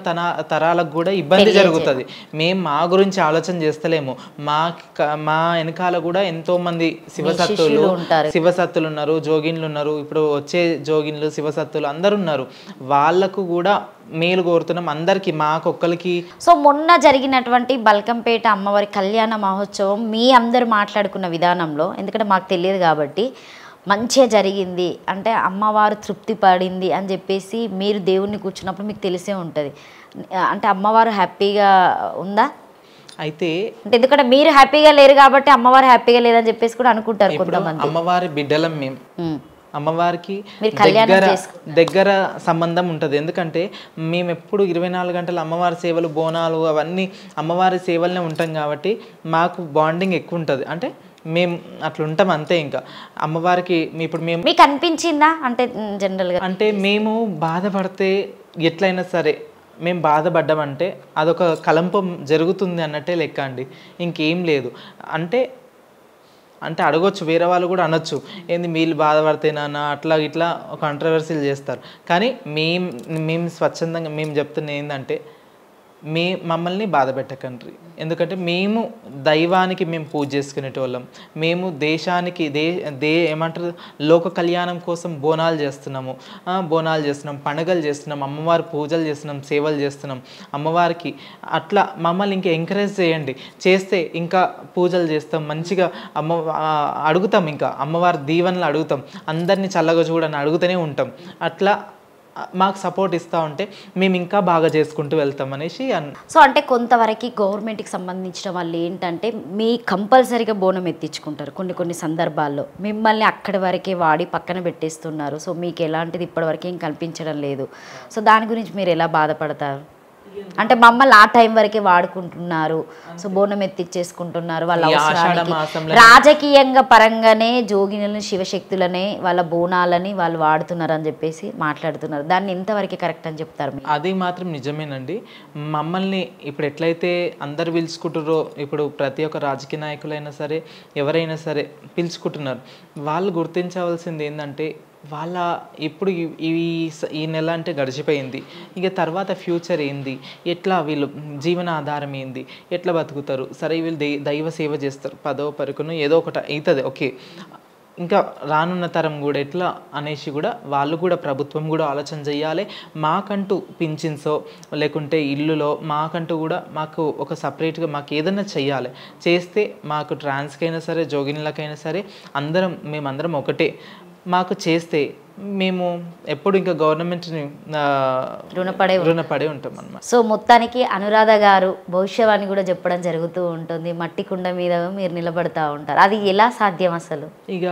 తరాలకు కూడా ఇబ్బంది జరుగుతుంది. మేము మా గురించి ఆలోచన చేస్తలేము. మా వెనకాల కూడా ఎంతో మంది శివసత్తులు ఉన్నారు, జోగిన్లు ఉన్నారు. ఇప్పుడు వచ్చే జోగిన్లు శివసత్తులు అందరు ఉన్నారు. వాళ్ళకు కూడా మేలు కోరుతున్నాం అందరికి, మాకొక్కరికి. సో మొన్న జరిగినటువంటి బల్కంపేట అమ్మవారి కళ్యాణ మహోత్సవం మీ అందరు మాట్లాడుకున్న విధానంలో, ఎందుకంటే మాకు తెలియదు కాబట్టి, మంచిగా జరిగింది అంటే అమ్మవారు తృప్తి పడింది అని చెప్పేసి మీరు దేవుణ్ణి కూర్చున్నప్పుడు మీకు తెలిసే ఉంటుంది. అంటే అమ్మవారు హ్యాపీగా ఉందా? అయితే అంటే ఎందుకంటే మీరు హ్యాపీగా లేరు కాబట్టి అమ్మవారు హ్యాపీగా లేదని చెప్పేసి కూడా అనుకుంటారు కొంతమంది. అమ్మవారి బిడ్డలం మేము, అమ్మవారికి దగ్గర సంబంధం ఉంటుంది. ఎందుకంటే మేము ఎప్పుడు 24 గంటలు అమ్మవారి సేవలు, బోనాలు అవన్నీ అమ్మవారి సేవలనే ఉంటాం కాబట్టి మాకు బాండింగ్ ఎక్కువ ఉంటుంది. అంటే మేము అట్లా ఉంటాం అంతే. ఇంకా అమ్మవారికి ఇప్పుడు మేము మీకు అనిపించిందా అంటే జనరల్గా? అంటే మేము బాధపడితే ఎట్లయినా సరే మేము బాధపడ్డామంటే అదొక కలంపం జరుగుతుంది అన్నట్టే లెక్క అండి, ఇంకేం లేదు. అంటే అడగొచ్చు, వేరే వాళ్ళు కూడా అనొచ్చు, ఏంది వీళ్ళు బాధపడితేనా అట్లా ఇట్లా కాంట్రవర్సీలు చేస్తారు. కానీ మేము స్వచ్ఛందంగా మేము చెప్తున్న ఏంటంటే మమ్మల్ని బాధ పెట్టకండి. ఎందుకంటే మేము దైవానికి మేము పూజ చేసుకునేటోళ్ళం. మేము దేశానికి ఏమంటారు లోక కళ్యాణం కోసం బోనాలు చేస్తున్నాం, పండుగలు చేస్తున్నాం, అమ్మవారి పూజలు చేస్తున్నాం, సేవలు చేస్తున్నాం అమ్మవారికి. అట్లా మమ్మల్ని ఇంకా ఎంకరేజ్ చేయండి, చేస్తే ఇంకా పూజలు చేస్తాం, మంచిగా అడుగుతాం, ఇంకా అమ్మవారి దీవెనలు అడుగుతాం, అందరినీ చల్లగా చూడని అడుగుతూనే ఉంటాం. అట్లా మాకు సపోర్ట్ ఇస్తూ ఉంటే మేము ఇంకా బాగా చేసుకుంటూ వెళ్తాం అనేసి. సో అంటే కొంతవరకు గవర్నమెంట్కి సంబంధించిన వాళ్ళు ఏంటంటే మీ కంపల్సరీగా బోనం ఎత్తించుకుంటారు. కొన్ని సందర్భాల్లో మిమ్మల్ని అక్కడి వరకే వాడి పక్కన పెట్టేస్తున్నారు. సో మీకు ఎలాంటిది ఇప్పటివరకు ఏం కల్పించడం లేదు. సో దాని గురించి మీరు ఎలా బాధపడతారు? అంటే మమ్మల్ని ఆ టైం వరకే వాడుకుంటున్నారు, సో బోనం ఎత్తిచ్చేసుకుంటున్నారు వాళ్ళ అవసరానికి. రాజకీయంగా పరంగానే జోగినులను, శివశక్తులనే, వాళ్ళ బోనాలని వాళ్ళు వాడుతున్నారు అని చెప్పేసి మాట్లాడుతున్నారు. దాన్ని ఎంతవరకు కరెక్ట్ అని చెప్తారు? అది మాత్రం నిజమేనండి. మమ్మల్ని ఇప్పుడు ఎట్లయితే అందరు పిలుచుకుంటారో, ఇప్పుడు ప్రతి ఒక్క రాజకీయ నాయకులైనా సరే ఎవరైనా సరే పిలుచుకుంటున్నారు. వాళ్ళు గుర్తించవలసింది ఏంటంటే వాళ్ళ ఇప్పుడు ఈ నెల అంటే గడిచిపోయింది, ఇక తర్వాత ఫ్యూచర్ ఏంది, ఎట్లా వీళ్ళు జీవన ఆధారం ఏంది, ఎట్లా బతుకుతారు, సరే వీళ్ళు దైవ సేవ చేస్తారు, 10వ పరుకును ఏదో ఒకటి అవుతుంది, ఓకే, ఇంకా రానున్న తరం కూడా ఎట్లా అనేసి కూడా వాళ్ళు కూడా ప్రభుత్వం కూడా ఆలోచన చేయాలి. మాకంటూ పింఛన్సో లేకుంటే ఇల్లులో మాకంటూ కూడా మాకు ఒక సపరేట్గా మాకు ఏదైనా చెయ్యాలి. చేస్తే మాకు ట్రాన్స్కైనా సరే జోగిన్లకైనా సరే మేమందరం ఒకటే. మాకు చేస్తే మేము ఎప్పుడు ఇంకా గవర్నమెంట్ని రుణపడే ఉంటాం అన్నమాట. సో మొత్తానికి అనురాధ గారు భవిష్యవాణి కూడా చెప్పడం జరుగుతూ ఉంటుంది, మట్టి కుండ మీద మీరు నిలబడతా ఉంటారు. అది ఎలా సాధ్యం అసలు? ఇక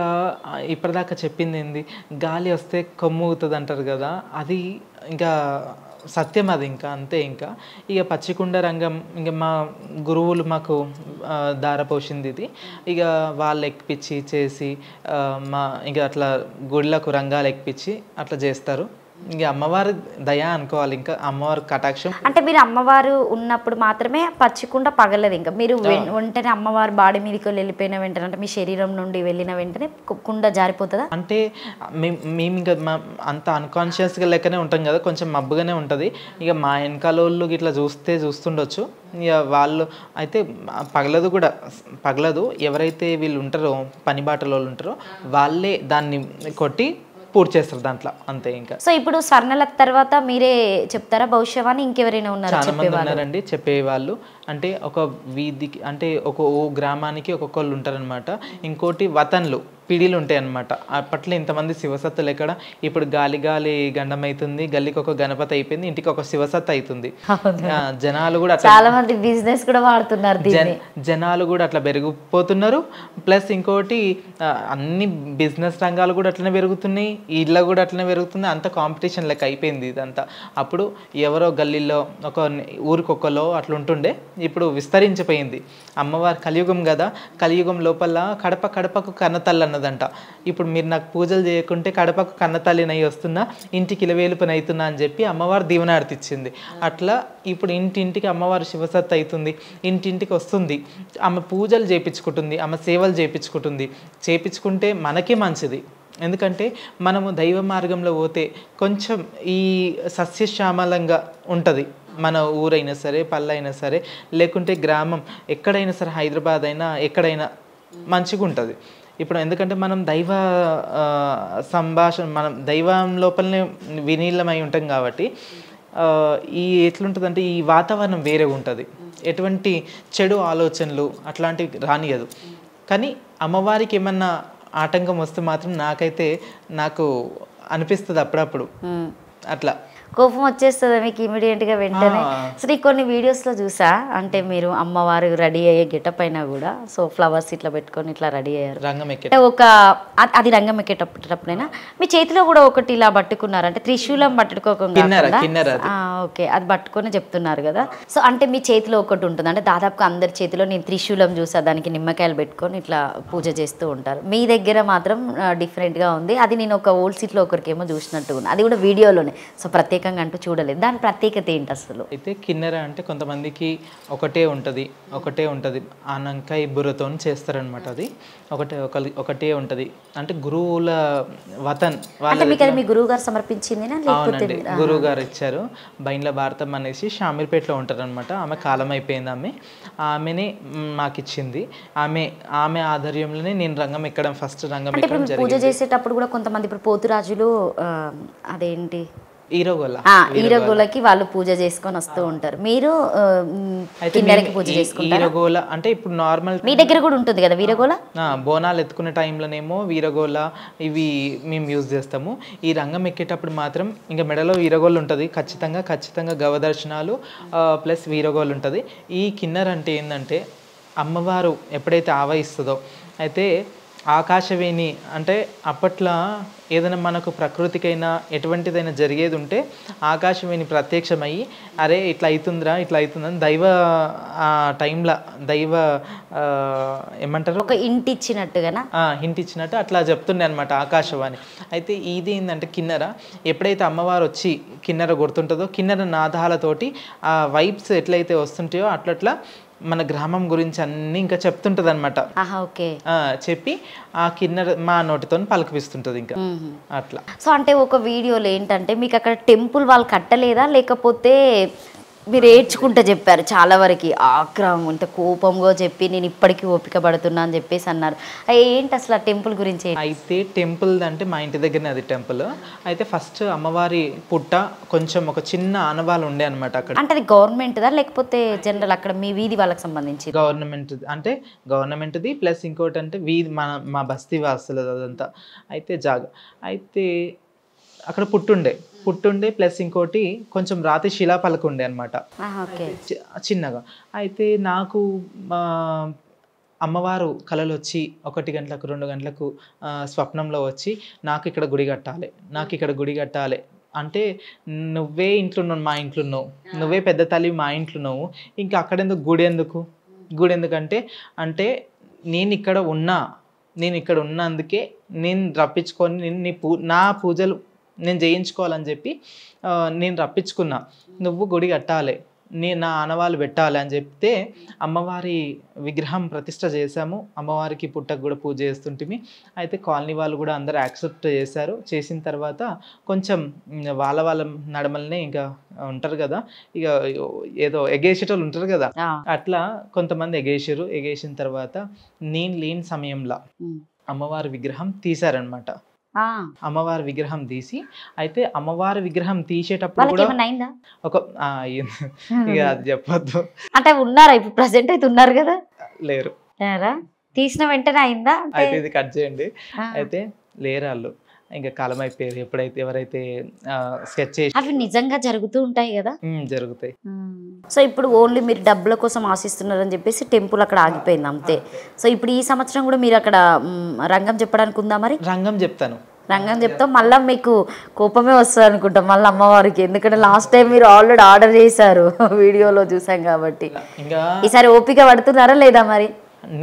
ఇప్పటిదాకా చెప్పింది ఏంది, గాలి వస్తే కొమ్ముగుతుంది అంటారు కదా, అది ఇంకా సత్యం, అది ఇంకా అంతే. ఇంకా ఇక పచ్చికుండ రంగం ఇంకా మా గురువులు మాకు దారపోసింది ఇది. ఇక వాళ్ళు ఎక్కిపించి చేసి ఇంకా అట్లా గుళ్ళకు రంగాలు ఎక్కిపించి అట్లా చేస్తారు. ఇంక అమ్మవారి దయ అనుకోవాలి, ఇంకా అమ్మవారి కటాక్షం. అంటే మీరు అమ్మవారు ఉన్నప్పుడు మాత్రమే పచ్చికుండ పగలదు, ఇంకా మీరు వెంటనే అమ్మవారి బాడీ మీదకి వెళ్ళిపోయిన వెంటనే, అంటే మీ శరీరం నుండి వెళ్ళిన వెంటనే కుండ జారిపోతుందా? అంటే మేము ఇంకా అంత అన్కాన్షియస్గా లెక్కనే ఉంటాం కదా, కొంచెం మబ్బుగానే ఉంటుంది. ఇక మా వెనకాల వాళ్ళు ఇట్లా చూస్తుండొచ్చు. ఇక వాళ్ళు అయితే పగలదు. ఎవరైతే వీళ్ళు ఉంటారో పని బాటలో వాళ్ళు ఉంటారో వాళ్ళే దాన్ని కొట్టి పూర్తి చేస్తారు దాంట్లో, అంతే. ఇంకా సో ఇప్పుడు స్వర్ణలత తర్వాత మీరే చెప్తారా భవిష్యవాణి? ఇంకెవరైనా ఉన్నారు? చాలా మంది ఉన్నారండి చెప్పేవాళ్ళు. అంటే ఒక వీధికి అంటే ఒక గ్రామానికి ఒక్కొక్కళ్ళు ఉంటారనమాట. ఇంకోటి వతన్లు పిడిలు ఉంటాయి అన్నమాట. అప్పట్లో ఇంతమంది శివసత్తులు ఎక్కడ, ఇప్పుడు గాలి గండం అవుతుంది, గల్లీకి ఒక గణపతి అయిపోయింది, ఇంటికి ఒక శివసత్త అవుతుంది. జనాలు కూడా చాలా మంది బిజినెస్ కూడా వాడుతున్నారు, జనాలు కూడా అట్లా పెరిగిపోతున్నారు. ప్లస్ ఇంకోటి అన్ని బిజినెస్ రంగాలు కూడా అట్లనే పెరుగుతున్నాయి, ఇళ్ళ కూడా అట్లనే పెరుగుతుంది. అంత కాంపిటీషన్ లెక్క అయిపోయింది ఇదంతా. అప్పుడు ఎవరో గల్లీలో ఒక ఊరికొకలో అట్లా ఉంటుండే, ఇప్పుడు విస్తరించిపోయింది. అమ్మవారి కలియుగం కదా, కలియుగం లోపల కడపకు కన్నతల్లి అన్నదంట. ఇప్పుడు మీరు నాకు పూజలు చేయకుంటే కడపకు కన్నతల్లినై వస్తున్నా, ఇంటికి ఇలవేలుపని అవుతున్నా అని చెప్పి అమ్మవారు దీవెనార్తిచ్చింది. అట్లా ఇప్పుడు ఇంటింటికి అమ్మవారు శివసత్త అవుతుంది, ఇంటింటికి వస్తుంది. ఆమె పూజలు చేయించుకుంటుంది, ఆమె సేవలు చేయించుకుంటుంది. చేయించుకుంటే మనకే మంచిది. ఎందుకంటే మనము దైవ మార్గంలో పోతే కొంచెం ఈ సస్యశ్యామలంగా ఉంటుంది. మన ఊరైనా సరే, పల్లె అయినా సరే, లేకుంటే గ్రామం ఎక్కడైనా సరే, హైదరాబాద్ అయినా ఎక్కడైనా మంచిగా ఉంటుంది. ఇప్పుడు ఎందుకంటే మనం దైవ సంభాషణ, మనం దైవం లోపలనే వినీలమై ఉంటాం కాబట్టి ఈ ఎట్లుంటుందంటే ఈ వాతావరణం వేరే ఉంటుంది. ఎటువంటి చెడు ఆలోచనలు అట్లాంటివి రానియదు. కానీ అమ్మవారికి ఏమన్నా ఆటంకం వస్తే మాత్రం నాకు అనిపిస్తుంది అప్పుడప్పుడు అట్లా కోపం వచ్చేస్తుంది మీకు ఇమీడియట్గా వెంటనే. అసలు కొన్ని వీడియోస్లో చూసా, అంటే మీరు అమ్మవారు రెడీ అయ్యే గెటప్ అయినా కూడా సో ఫ్లవర్స్ ఇట్లా పెట్టుకొని ఇట్లా రెడీ అయ్యారు. రంగం ఎక్కే అది రంగం ఎక్కేటప్పుడైనా మీ చేతిలో కూడా ఒకటి ఇలా పట్టుకున్నారు, అంటే త్రిశూలం పట్టుకోకుండా ఓకే అది పట్టుకొని చెప్తున్నారు కదా. సో అంటే మీ చేతిలో ఒకటి ఉంటుంది, అంటే దాదాపుగా అందరి చేతిలో నేను త్రిశూలం చూసా, దానికి నిమ్మకాయలు పెట్టుకొని ఇట్లా పూజ చేస్తూ ఉంటారు. మీ దగ్గర మాత్రం డిఫరెంట్గా ఉంది. అది నేను ఒక ఓల్డ్ సీట్లో ఒకరికేమో చూసినట్టు ఉంది, అది కూడా వీడియోలోనే. సో ప్రత్యేకంగా అంటూ చూడలేదు, దాని ప్రత్యేకత ఏంటి అసలు? అయితే కిన్నెర అంటే కొంతమందికి ఒకటే ఉంటుంది ఆనంకాయ బుర్రతో చేస్తారనమాట. అది ఒకటే ఉంటుంది, అంటే గురువుల వతన్ వాళ్ళ మీ గురువు గారు సమర్పించింది. అవునండి, గురువు గారు ఇచ్చారు. బైండ్ల భారతం అనేసి షామీర్పేటలో ఉంటారనమాట. ఆమె కాలం అయిపోయింది, ఆమెనే మాకు ఇచ్చింది. ఆమె ఆధ్వర్యంలోనే నేను రంగం ఎక్కడం ఫస్ట్ రంగం ఎక్కడం జరిగింది. పూజ చేసేటప్పుడు కూడా కొంతమంది ఇప్పుడు పోతురాజులు అదేంటి ఈరగోలకి వాళ్ళు పూజ చేసుకొని వస్తూ ఉంటారు, మీరు కిన్నెరకి పూజ చేసుకుంటారు. వీరగోల అంటే ఇప్పుడు నార్మల్ మీ దగ్గర కూడా ఉంటుంది కదా వీరగోల. బోనాలు ఎత్తుకునే టైంలోనేమో వీరగోల ఇవి మేము యూజ్ చేస్తాము. ఈ రంగం ఎక్కేటప్పుడు మాత్రం ఇంకా మెడలో వీరగోలు ఉంటుంది ఖచ్చితంగా గవదర్శనాలు ప్లస్ వీరగోలు ఉంటుంది. ఈ కిన్నెర అంటే ఏంటంటే అమ్మవారు ఎప్పుడైతే ఆవహిస్తుందో, అయితే ఆకాశవేణి అంటే అప్పట్లో ఏదైనా మనకు ప్రకృతికైనా ఎటువంటిదైనా జరిగేది ఉంటే ఆకాశవేణి ప్రత్యక్షమయ్యి అరే ఇట్లా అవుతుందని దైవ టైంలో దైవ ఏమంటారు ఒక హింట్ ఇచ్చినట్టు అట్లా చెప్తుండే అనమాట ఆకాశవాణి. అయితే ఇది ఏంటంటే కిన్నెర ఎప్పుడైతే అమ్మవారు వచ్చి కిన్నెర కొడుతుంటుందో, కిన్నెర నాదాలతోటి ఆ వైబ్స్ ఎట్లయితే వస్తుంటాయో అట్లా మన గ్రామం గురించి అన్ని ఇంకా చెప్తుంటది అనమాట. చెప్పి ఆ కిన్నెర మా నోటితో పలకపిస్తుంటది ఇంకా అట్లా. సో అంటే ఒక వీడియోలో ఏంటంటే మీకు అక్కడ టెంపుల్ వాళ్ళు కట్టలేదా, లేకపోతే మీరు ఏడ్చుకుంటూ చెప్పారు చాలా వరకు, ఆగ్రహం ఇంత కోపంగా చెప్పి నేను ఇప్పటికీ ఓపిక పడుతున్నా అని చెప్పేసి అన్నారు. ఏంటి అసలు ఆ టెంపుల్ గురించి? అయితే టెంపుల్ అంటే మా ఇంటి దగ్గరనే అది టెంపుల్. అయితే ఫస్ట్ అమ్మవారి పుట్ట కొంచెం ఒక చిన్న ఆనవాళ్ళు ఉండే అనమాట అక్కడ. అంటే అది గవర్నమెంట్దా లేకపోతే జనరల్ అక్కడ మీ వీధి వాళ్ళకి సంబంధించి? గవర్నమెంట్ది ప్లస్ ఇంకోటి అంటే వీధి మా బస్తీ వాసులది అదంతా. అయితే అయితే అక్కడ పుట్టుండే ప్లస్ ఇంకోటి కొంచెం రాతి శిలాపలక ఉండే అనమాట చిన్నగా. అయితే నాకు అమ్మవారు కళలు వచ్చి 1 గంటలకు 2 గంటలకు స్వప్నంలో వచ్చి నాకు ఇక్కడ గుడి కట్టాలి అంటే, నువ్వే ఇంట్లో ఉన్నావు, మా ఇంట్లో ఉన్నావు, నువ్వే పెద్ద తల్లి మా ఇంట్లో ఉన్నావు, ఇంకా అక్కడెందుకు గుడి ఎందుకంటే అంటే నేను ఇక్కడ ఉన్నందుకే నేను రప్పించుకొని నా పూజలు నేను చేయించుకోవాలని చెప్పి నేను రప్పించుకున్నా. నువ్వు గుడి కట్టాలి, నా ఆనవాళ్ళు పెట్టాలి అని చెప్తే అమ్మవారి విగ్రహం ప్రతిష్ట చేశాము. అమ్మవారికి పుట్టకు కూడా పూజ చేస్తుంటిమి. అయితే కాలనీ వాళ్ళు కూడా అందరూ యాక్సెప్ట్ చేశారు. చేసిన తర్వాత కొంచెం వాళ్ళ నడమలనే ఇంకా ఉంటారు కదా, ఇక ఏదో ఎగేసేటోళ్ళు ఉంటారు కదా, అట్లా కొంతమంది ఎగేసిన తర్వాత నేను లేని సమయంలో అమ్మవారి విగ్రహం తీశారనమాట. అమ్మవారి విగ్రహం తీసి, అయితే అమ్మవారి విగ్రహం తీసేటప్పుడు కూడా ఒక ఇక అది చెప్పొద్దు. అంటే ఉన్నారా ఇప్పుడు ప్రెసెంట్ అయితే ఉన్నారు కదా? లేరు. తీసిన వెంటనే అయిందా? అయితే ఇది కట్ చేయండి. అయితే లేరు వాళ్ళు, ఇంకా కాలం అయిపోయారు. ఎప్పుడైతే ఎవరైతే స్కెచ్ చేసి అవి నిజంగా జరుగుతూ ఉంటాయి కదా? జరుగుతాయి. సో ఇప్పుడు ఓన్లీ మీరు డబ్బుల కోసం ఆశిస్తున్నారని చెప్పేసి టెంపుల్ అక్కడ ఆగిపోయింది అంతే. సో ఇప్పుడు ఈ సంవత్సరం కూడా మీరు అక్కడ రంగం చెప్పడానికి ఉందా? మరి రంగం చెప్తాం, మళ్ళీ మీకు కోపమే వస్తుంది అనుకుంటాం మళ్ళీ అమ్మవారికి, ఎందుకంటే లాస్ట్ టైం మీరు ఆల్రెడీ ఆర్డర్ చేశారు వీడియోలో చూసాం కాబట్టి. ఇంకా ఈసారి ఓపిక పడుతున్నారా లేదా? మరి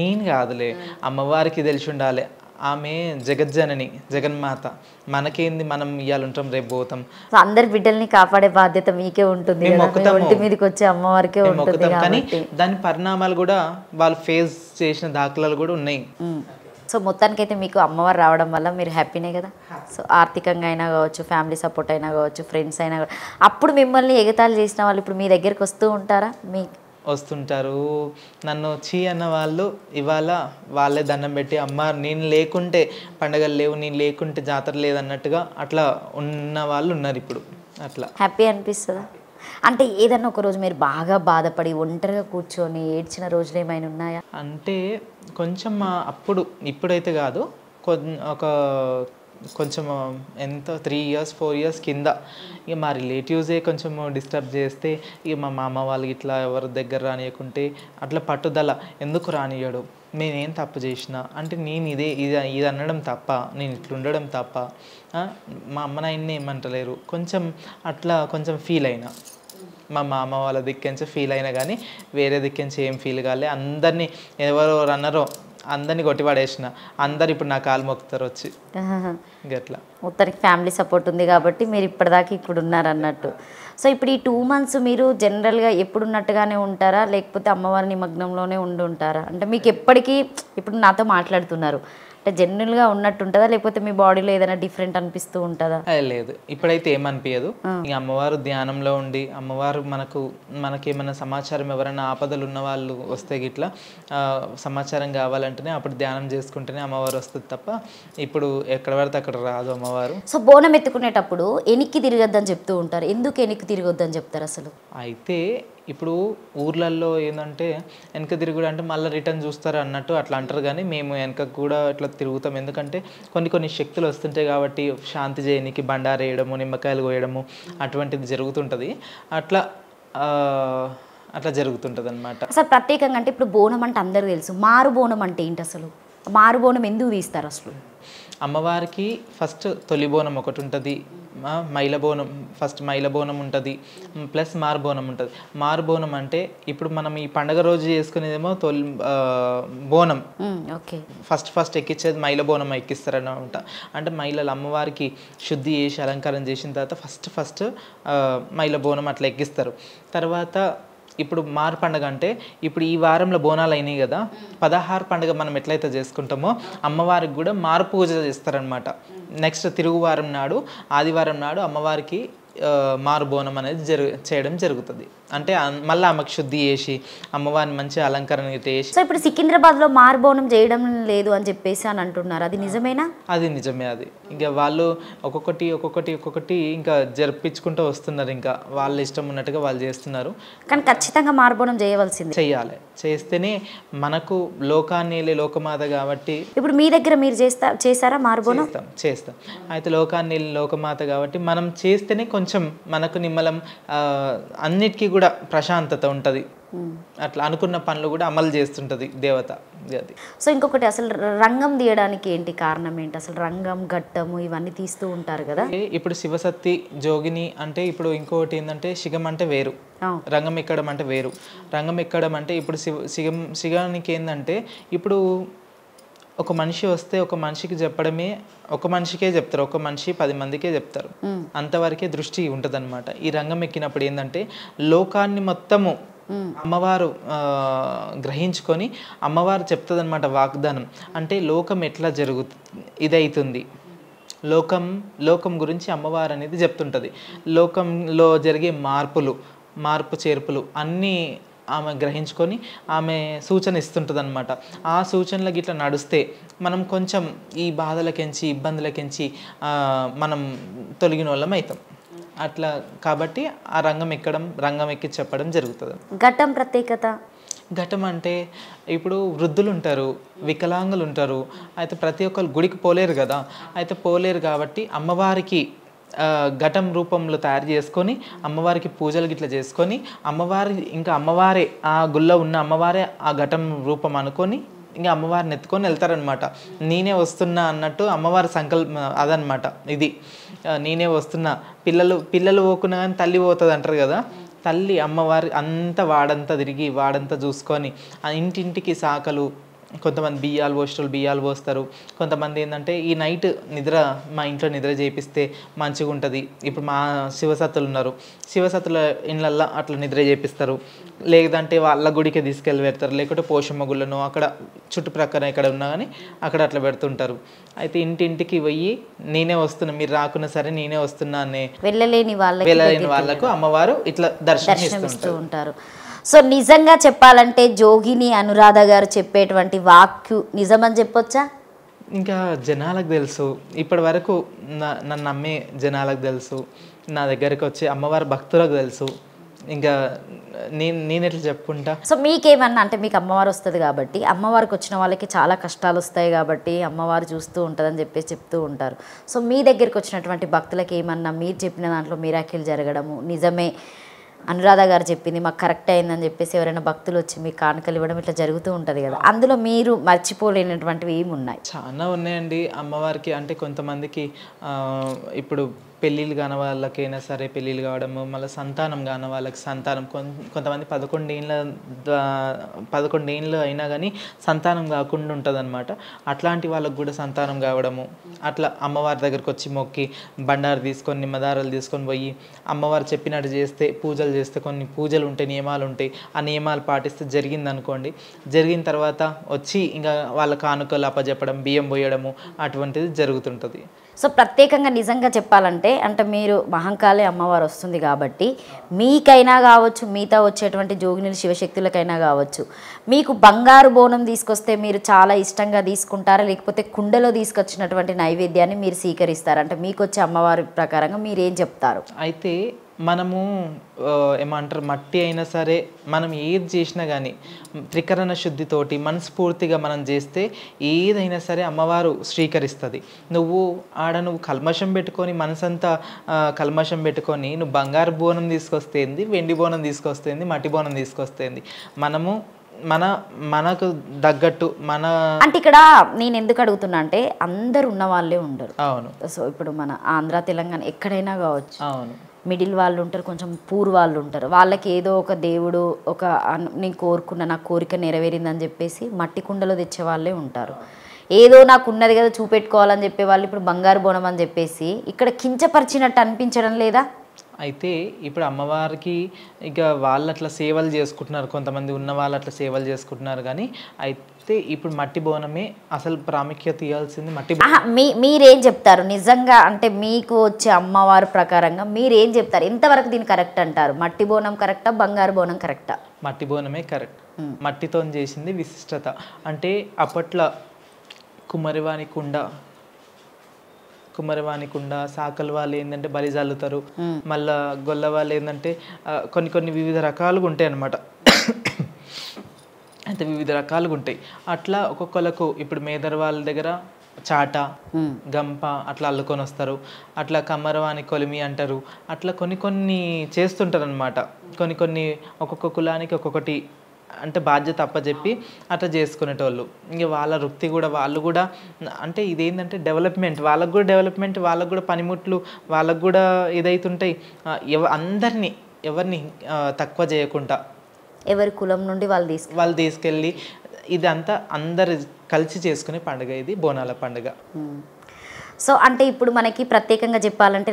నేను కాదులే, అమ్మవారికి తెలిసి ఉండాలి. ఆమె జగజ్జనని, జగన్మాత. మనకేంది, మనం ఇయ్యాలంటాం, రేపు పోతాం. అందరి బిడ్డల్ని కాపాడే బాధ్యత మీకే ఉంటుంది, ఒంటి మీదకి వచ్చే అమ్మవారికే ఉంటుంది. కానీ దాని పరిణామాలు కూడా వాళ్ళు ఫేస్ చేసిన దాఖలాలు కూడా ఉన్నాయి. సో మొత్తానికైతే మీకు అమ్మవారు రావడం వల్ల మీరు హ్యాపీనే కదా. సో ఆర్థికంగా అయినా కావచ్చు, ఫ్యామిలీ సపోర్ట్ అయినా కావచ్చు, ఫ్రెండ్స్ అయినా అప్పుడు మిమ్మల్ని ఎగతాళి చేసిన వాళ్ళు ఇప్పుడు మీ దగ్గరికి వస్తూ ఉంటారా? మీ వస్తుంటారు. నన్ను చీ అన్న వాళ్ళు ఇవాళ వాళ్ళే దండం పెట్టి అమ్మ నేను లేకుంటే పండగలు లేవు, నేను లేకుంటే జాతర లేదన్నట్టుగా అట్లా ఉన్న వాళ్ళు ఉన్నారు ఇప్పుడు. అట్లా హ్యాపీ అనిపిస్తుందా? అంటే ఏదన్నా ఒక రోజు మీరు బాగా బాధపడి ఒంటరిగా కూర్చొని ఏడ్చిన రోజులు ఏమైనా ఉన్నాయా? అంటే కొంచెం అప్పుడు, ఇప్పుడైతే కాదు, ఒక కొంచెం ఎంత 3 years 4 years కింద ఇక మా రిలేటివ్సే కొంచెం డిస్టర్బ్ చేస్తే ఇక మా మామ వాళ్ళు ఇట్లా ఎవరి దగ్గర రానియకుంటే అట్లా పట్టుదల ఎందుకు రానియడు, నేనేం తప్పు చేసిన అంటే నేను ఇది అనడం తప్ప, నేను ఇట్లా ఉండడం తప్ప, మా అమ్మ నాయన్ని ఏమంటలేరు కొంచెం అట్లా కొంచెం ఫీల్ అయినా. మా మామ వాళ్ళ దిక్కించి ఫీల్ అయినా కానీ వేరే దిక్కించి ఏం ఫీల్ కాలే. అందరినీ ఎవరు అన్నారో అందరినీ కొట్టిపడేసిన, అందరు ఇప్పుడు నా కాలు మొక్కుతారు వచ్చి. గట్లా మొత్తానికి ఫ్యామిలీ సపోర్ట్ ఉంది కాబట్టి మీరు ఇప్పటిదాకా ఇప్పుడు ఉన్నారు అన్నట్టు. సో ఇప్పుడు ఈ 2 months మీరు జనరల్గా ఎప్పుడు ఉన్నట్టుగానే ఉంటారా, లేకపోతే అమ్మవారి నిమగ్నంలోనే ఉండి ఉంటారా? అంటే మీకు ఎప్పటికీ ఇప్పుడు నాతో మాట్లాడుతున్నారు అంటే జనరల్గా ఉన్నట్టు ఉంటుందా, లేకపోతే మీ బాడీలో ఏదైనా డిఫరెంట్ అనిపిస్తూ ఉంటుందా? లేదు, ఇప్పుడైతే ఏమనిపించదు. ఇక అమ్మవారు ధ్యానంలో ఉండి అమ్మవారు మనకేమైనా సమాచారం, ఎవరైనా ఆపదలు ఉన్న వాళ్ళు వస్తే గిట్లా సమాచారం కావాలంటేనే అప్పుడు ధ్యానం చేసుకుంటేనే అమ్మవారు వస్తుంది తప్ప ఇప్పుడు ఎక్కడ పడితే అక్కడ రాదు అమ్మవారు. సో బోనం ఎత్తుకునేటప్పుడు ఎనికి తిరగద్దని చెప్తూ ఉంటారు, ఎందుకు ఎనికి తిరగొద్దని చెప్తారు అసలు? అయితే ఇప్పుడు ఊర్లలో ఏంటంటే వెనక తిరుగుడు అంటే మళ్ళీ రిటర్న్ చూస్తారు అన్నట్టు అట్లా అంటారు, కానీ మేము వెనక కూడా ఇట్లా తిరుగుతాం. ఎందుకంటే కొన్ని శక్తులు వస్తుంటాయి కాబట్టి శాంతి చేయనికి బండారు వేయడము, నిమ్మకాయలు కోయడము అటువంటిది జరుగుతుంటుంది. అట్లా జరుగుతుంటుంది అనమాట. అసలు ప్రత్యేకంగా అంటే ఇప్పుడు బోనం అంటే అందరికీ తెలుసు, మారు బోనం అంటే ఏంటి అసలు? మారు బోనం ఎందుకు తీస్తారు అసలు? అమ్మవారికి ఫస్ట్ తొలి బోనం ఒకటి ఉంటుంది, మైలబోనం, ఫస్ట్ మైలబోనం ఉంటుంది, ప్లస్ మారుబోనం ఉంటుంది. మారుబోనం అంటే ఇప్పుడు మనం ఈ పండగ రోజు చేసుకునేదేమో బోనం, ఫస్ట్ ఎక్కించేది మైలబోనం ఎక్కిస్తారనమాట. అంటే మైలలు అమ్మవారికి శుద్ధి చేసి అలంకారం చేసిన తర్వాత ఫస్ట్ మైలబోనం అట్లా ఎక్కిస్తారు. తర్వాత ఇప్పుడు మారు పండుగ అంటే ఇప్పుడు ఈ వారంలో బోనాలు అయినాయి కదా, 16 పండుగ మనం ఎట్లయితే చేసుకుంటామో అమ్మవారికి కూడా మారు పూజ చేస్తారనమాట. నెక్స్ట్ తిరుగువారం నాడు, ఆదివారం నాడు అమ్మవారికి మారు బోనం అనేది చేయడం జరుగుతుంది. అంటే మళ్ళీ ఆమెకు శుద్ధి చేసి అమ్మవారిని మంచి అలంకరణ చేసి. సో ఇప్పుడు సికింద్రాబాద్లో మారు బోనం చేయడం లేదు అని చెప్పేసి అని అంటున్నారు, అది నిజమేనా? అది నిజమే. అది ఇంకా వాళ్ళు ఒక్కొక్కటి ఇంకా జరిపించుకుంటూ వస్తున్నారు, ఇంకా వాళ్ళ ఇష్టం ఉన్నట్టుగా వాళ్ళు చేస్తున్నారు. కానీ ఖచ్చితంగా మారు బోనం చేయవలసింది, చెయ్యాలి. చేస్తేనే మనకు లోకాన్ని లోకమాత కాబట్టి. ఇప్పుడు మీ దగ్గర మీరు చేస్తారా మారు బోనం? చేస్తాం. అయితే లోకాన్ని లోకమాత కాబట్టి మనం చేస్తేనే కొంచెం మనకు నిమ్మలం, అన్నిటికీ కూడా ప్రశాంతత ఉంటుంది. అట్లా అనుకున్న పనులు కూడా అమలు చేస్తుంటది దేవత. సో ఇంకొకటి అసలు రంగం తీయడానికి ఏంటి కారణం ఏంటి? అసలు రంగం, ఘట్టము ఇవన్నీ తీస్తూ ఉంటారు కదా. ఇప్పుడు శివసత్తి, జోగిని అంటే ఇప్పుడు ఇంకొకటి ఏంటంటే శిగం అంటే వేరు, రంగం ఎక్కడం అంటే వేరు. రంగం ఎక్కడం అంటే ఇప్పుడు శిగానికి ఏంటంటే ఇప్పుడు ఒక మనిషి వస్తే ఒక మనిషికి చెప్పడమే, ఒక మనిషికే చెప్తారు, ఒక మనిషి 10 మందికే చెప్తారు, అంతవరకే దృష్టి ఉంటుంది అనమాట. ఈ రంగం ఎక్కినప్పుడు ఏంటంటే లోకాన్ని మొత్తము అమ్మవారు గ్రహించుకొని అమ్మవారు చెప్తుంది అనమాట వాగ్దానం. అంటే లోకం ఎట్లా ఇదవుతుంది, లోకం గురించి అమ్మవారు అనేది చెప్తుంటుంది. లోకంలో జరిగే మార్పు చేర్పులు అన్నీ ఆమె గ్రహించుకొని ఆమె సూచన ఇస్తుంటుంది అనమాట. ఆ సూచనలకి ఇట్లా నడుస్తే మనం కొంచెం ఈ బాధలకెంచి ఇబ్బందులకెంచి మనం తొలగిన వాళ్ళం అవుతాం. అట్లా కాబట్టి ఆ రంగం ఎక్కి చెప్పడం జరుగుతుంది. ఘట్టం ప్రత్యేకత, ఘటం అంటే ఇప్పుడు వృద్ధులు ఉంటారు, వికలాంగులు ఉంటారు, అయితే ప్రతి ఒక్కరు గుడికి పోలేరు కదా. అయితే పోలేరు కాబట్టి అమ్మవారికి ఘటం రూపంలో తయారు చేసుకొని అమ్మవారికి పూజలు గిట్లా చేసుకొని అమ్మవారే ఆ గుళ్ళో ఉన్న అమ్మవారే ఆ ఘటం రూపం అనుకొని ఇంకా అమ్మవారిని ఎత్తుకొని వెళ్తారనమాట. నేనే వస్తున్నా అన్నట్టు అమ్మవారి సంకల్పం అదనమాట. ఇది నేనే వస్తున్నా, పిల్లలు పోకున్నా కానీ తల్లి పోతుంది అంటారు కదా. తల్లి అమ్మవారి వాడంతా తిరిగి వాడంతా చూసుకొని ఇంటింటికి శాఖలు కొంతమంది బియ్యాలు పోస్తారు. కొంతమంది ఏంటంటే ఈ నైట్ మా ఇంట్లో నిద్ర చేపిస్తే మంచిగా ఉంటుంది. ఇప్పుడు మా శివసత్తులు ఉన్నారు, శివసత్తుల ఇళ్ళల్లో అట్లా నిద్ర చేపిస్తారు. లేదంటే వాళ్ళ గుడికి తీసుకెళ్ళి పెడతారు, లేకుంటే పోషమ్మ గుళ్ళను అక్కడ చుట్టుప్రక్కన ఎక్కడ ఉన్నా కానీ అక్కడ అట్లా పెడుతుంటారు. అయితే ఇంటింటికి పోయి నేనే వస్తున్నా, మీరు రాకున్నా సరే నేనే వస్తున్నా అనే వెళ్ళలేని వాళ్ళకు అమ్మవారు ఇట్లా దర్శనమిస్తూ ఉంటారు. సో నిజంగా చెప్పాలంటే జోగిని అనురాధ గారు చెప్పేటువంటి వాక్యు నిజమని చెప్పొచ్చా? ఇంకా జనాలకు తెలుసు, ఇప్పటి వరకు నన్ను నమ్మే జనాలకు తెలుసు, నా దగ్గరికి వచ్చే అమ్మవారి భక్తులకు తెలుసు. ఇంకా నేను ఎట్లా చెప్పుకుంటా. సో మీకేమన్నా అంటే మీకు అమ్మవారు వస్తుంది కాబట్టి, అమ్మవారికి వచ్చిన వాళ్ళకి చాలా కష్టాలు వస్తాయి కాబట్టి అమ్మవారు చూస్తూ ఉంటుందని చెప్పేసి చెప్తూ ఉంటారు. సో మీ దగ్గరికి వచ్చినటువంటి భక్తులకి ఏమన్నా మీరు చెప్పిన దాంట్లో మిరాకిల్ జరగడము, నిజమే అనురాధ గారు చెప్పింది మాకు కరెక్ట్ అయిందని చెప్పేసి ఎవరైనా భక్తులు వచ్చి మీకు కానుకలు ఇవ్వడం ఇట్లా జరుగుతూ ఉంటుంది కదా, అందులో మీరు మర్చిపోలేనటువంటివి ఏమి ఉన్నాయి? చాలా ఉన్నాయండి అమ్మవారికి. అంటే కొంతమందికి ఇప్పుడు పెళ్ళిళ్ళు కాని వాళ్ళకైనా సరే పెళ్ళిళ్ళు కావడము, మళ్ళీ సంతానం కాని వాళ్ళకి సంతానం, కొంతమంది 11 ఏళ్ళు అయినా కానీ సంతానం కాకుండా ఉంటుంది అనమాట. అట్లాంటి వాళ్ళకు కూడా సంతానం కావడము, అట్లా అమ్మవారి దగ్గరకు వచ్చి మొక్కి బండారు తీసుకొని నిమ్మదారాలు తీసుకొని పోయి అమ్మవారు చెప్పినట్టు చేస్తే, పూజలు చేస్తే, కొన్ని పూజలు ఉంటాయి, నియమాలు ఉంటాయి, ఆ నియమాలు పాటిస్తే జరిగింది అనుకోండి, జరిగిన తర్వాత వచ్చి ఇంకా వాళ్ళ కానుకలు అప్పచెప్పడం, బియ్యం పోయడము అటువంటిది జరుగుతుంటుంది. సో ప్రత్యేకంగా నిజంగా చెప్పాలంటే అంటే మీరు మహంకాళి అమ్మవారు వస్తుంది కాబట్టి మీకైనా కావచ్చు, మిగతా వచ్చేటువంటి జోగినులు శివశక్తులకైనా కావచ్చు, మీకు బంగారు బోనం తీసుకొస్తే మీరు చాలా ఇష్టంగా తీసుకుంటారా, లేకపోతే కుండలో తీసుకొచ్చినటువంటి నైవేద్యాన్ని మీరు స్వీకరిస్తారా? అంటే మీకు వచ్చే అమ్మవారి ప్రకారంగా మీరు ఏం చెప్తారు? అయితే మనము ఏమంటారు, మట్టి అయినా సరే మనం ఏది చేసినా కానీ త్రికరణ శుద్ధితోటి మనస్ఫూర్తిగా మనం చేస్తే ఏదైనా సరే అమ్మవారు స్వీకరిస్తుంది. నువ్వు కల్మషం పెట్టుకొని మనసంతా కల్మషం పెట్టుకొని నువ్వు బంగారు బోనం తీసుకొస్తేంది, వెండి బోనం తీసుకొస్తేంది, మట్టి బోనం తీసుకొస్తేంది, మనకు తగ్గట్టు అంటే ఇక్కడ నేను ఎందుకు అడుగుతున్నా అంటే అందరు ఉన్న వాళ్ళే ఉండరు. అవును. సో ఇప్పుడు మన ఆంధ్ర తెలంగాణ ఎక్కడైనా కావచ్చు, అవును, మిడిల్ వాళ్ళు ఉంటారు, కొంచెం పూర్ వాళ్ళు ఉంటారు, వాళ్ళకి ఏదో ఒక దేవుడు నేను కోరుకున్న నా కోరిక నెరవేరిందని చెప్పేసి మట్టి కుండలో తెచ్చే వాళ్ళే ఉంటారు. ఏదో నాకు ఉన్నది కదా చూపెట్టుకోవాలని చెప్పే వాళ్ళు ఇప్పుడు బంగారు బోనం అని చెప్పేసి ఇక్కడ కించపరిచినట్టు అనిపించడం లేదా? అయితే ఇప్పుడు అమ్మవారికి ఇక వాళ్ళు అట్లా సేవలు చేసుకుంటున్నారు, కొంతమంది ఉన్న వాళ్ళు అట్లా సేవలు చేసుకుంటున్నారు. కానీ అయితే ఇప్పుడు మట్టి బోనమే అసలు ప్రాముఖ్యత ఇవ్వాల్సింది. మట్టి మీరేం చెప్తారు నిజంగా? అంటే మీకు వచ్చే అమ్మవారి ప్రకారంగా మీరేం చెప్తారు? ఎంతవరకు దీన్ని కరెక్ట్ అంటారు? మట్టి బోనం కరెక్టా, బంగారు బోనం కరెక్టా? మట్టి బోనమే కరెక్ట్. మట్టితో చేసింది విశిష్టత. అంటే అప్పట్లో కుమ్మరివాణి కుండ సాకల వాళ్ళు ఏంటంటే బలి చల్లుతారు, మళ్ళా గొల్ల వాళ్ళు ఏంటంటే కొన్ని వివిధ రకాలుగా ఉంటాయి అన్నమాట. అయితే వివిధ రకాలుగా ఉంటాయి. అట్లా ఒక్కొక్కలకు ఇప్పుడు మేదర్ వాళ్ళ దగ్గర చాట, గంప అట్లా అల్లుకొని వస్తారు. అట్లా కమ్మరవాణి కొలిమి అంటారు. అట్లా కొన్ని చేస్తుంటారు అనమాట. కొన్ని ఒక్కొక్క కులానికి ఒక్కొక్కటి అంటే బాధ్యత అప్పచెప్పి అట్లా చేసుకునేటోళ్ళు. ఇంక వాళ్ళ వృత్తి కూడా వాళ్ళు కూడా అంటే ఇదేంటంటే డెవలప్మెంట్, వాళ్ళకు కూడా పనిముట్లు వాళ్ళకు కూడా ఇదైతుంటాయి. ఎవరిని తక్కువ చేయకుండా ఎవరి కులం నుండి వాళ్ళు తీసుకెళ్ళి ఇదంతా అందరు కలిసి చేసుకునే పండుగ ఇది బోనాల పండుగ. సో అంటే ఇప్పుడు మనకి ప్రత్యేకంగా చెప్పాలంటే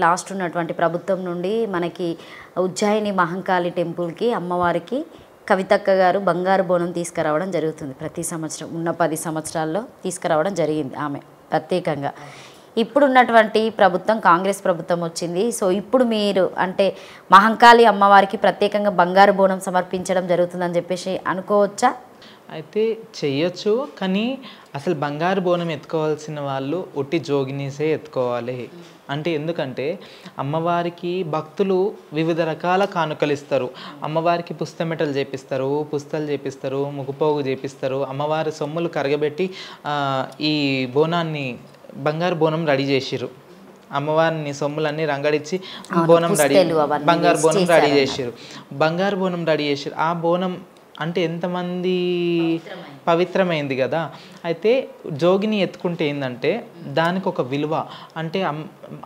లాస్ట్ ఉన్నటువంటి ప్రభుత్వం నుండి మనకి ఉజ్జయిని మహంకాళి టెంపుల్కి అమ్మవారికి కవితక్క గారు బంగారు బోనం తీసుకురావడం జరుగుతుంది. ప్రతి సంవత్సరం ఉన్న 10 సంవత్సరాల్లో తీసుకురావడం జరిగింది ఆమె ప్రత్యేకంగా. ఇప్పుడున్నటువంటి ప్రభుత్వం కాంగ్రెస్ ప్రభుత్వం వచ్చింది. సో ఇప్పుడు మీరు అంటే మహంకాళి అమ్మవారికి ప్రత్యేకంగా బంగారు బోనం సమర్పించడం జరుగుతుందని చెప్పేసి అనుకోవచ్చా? అయితే చెయ్యొచ్చు, కానీ అసలు బంగారు బోనం ఎత్తుకోవాల్సిన వాళ్ళు ఒట్టి జోగినీసే ఎత్తుకోవాలి. అంటే ఎందుకంటే అమ్మవారికి భక్తులు వివిధ రకాల కానుకలు ఇస్తారు. అమ్మవారికి పుస్తమెటలు చేపిస్తారు, పుస్తలు చేపిస్తారు, ముగ్గుపోగు చేపిస్తారు. అమ్మవారి సొమ్ములు కరగబెట్టి ఈ బోనాన్ని బంగారు బోనం రెడీ చేసిర్రు. అమ్మవారిని సొమ్ములన్నీ రంగడిచ్చి బంగారు బోనం రెడీ చేసిర్రు. ఆ బోనం అంటే ఎంతమంది పవిత్రమైంది కదా. అయితే జోగిని ఎత్తుకుంటే ఏంటంటే దానికి ఒక విలువ, అంటే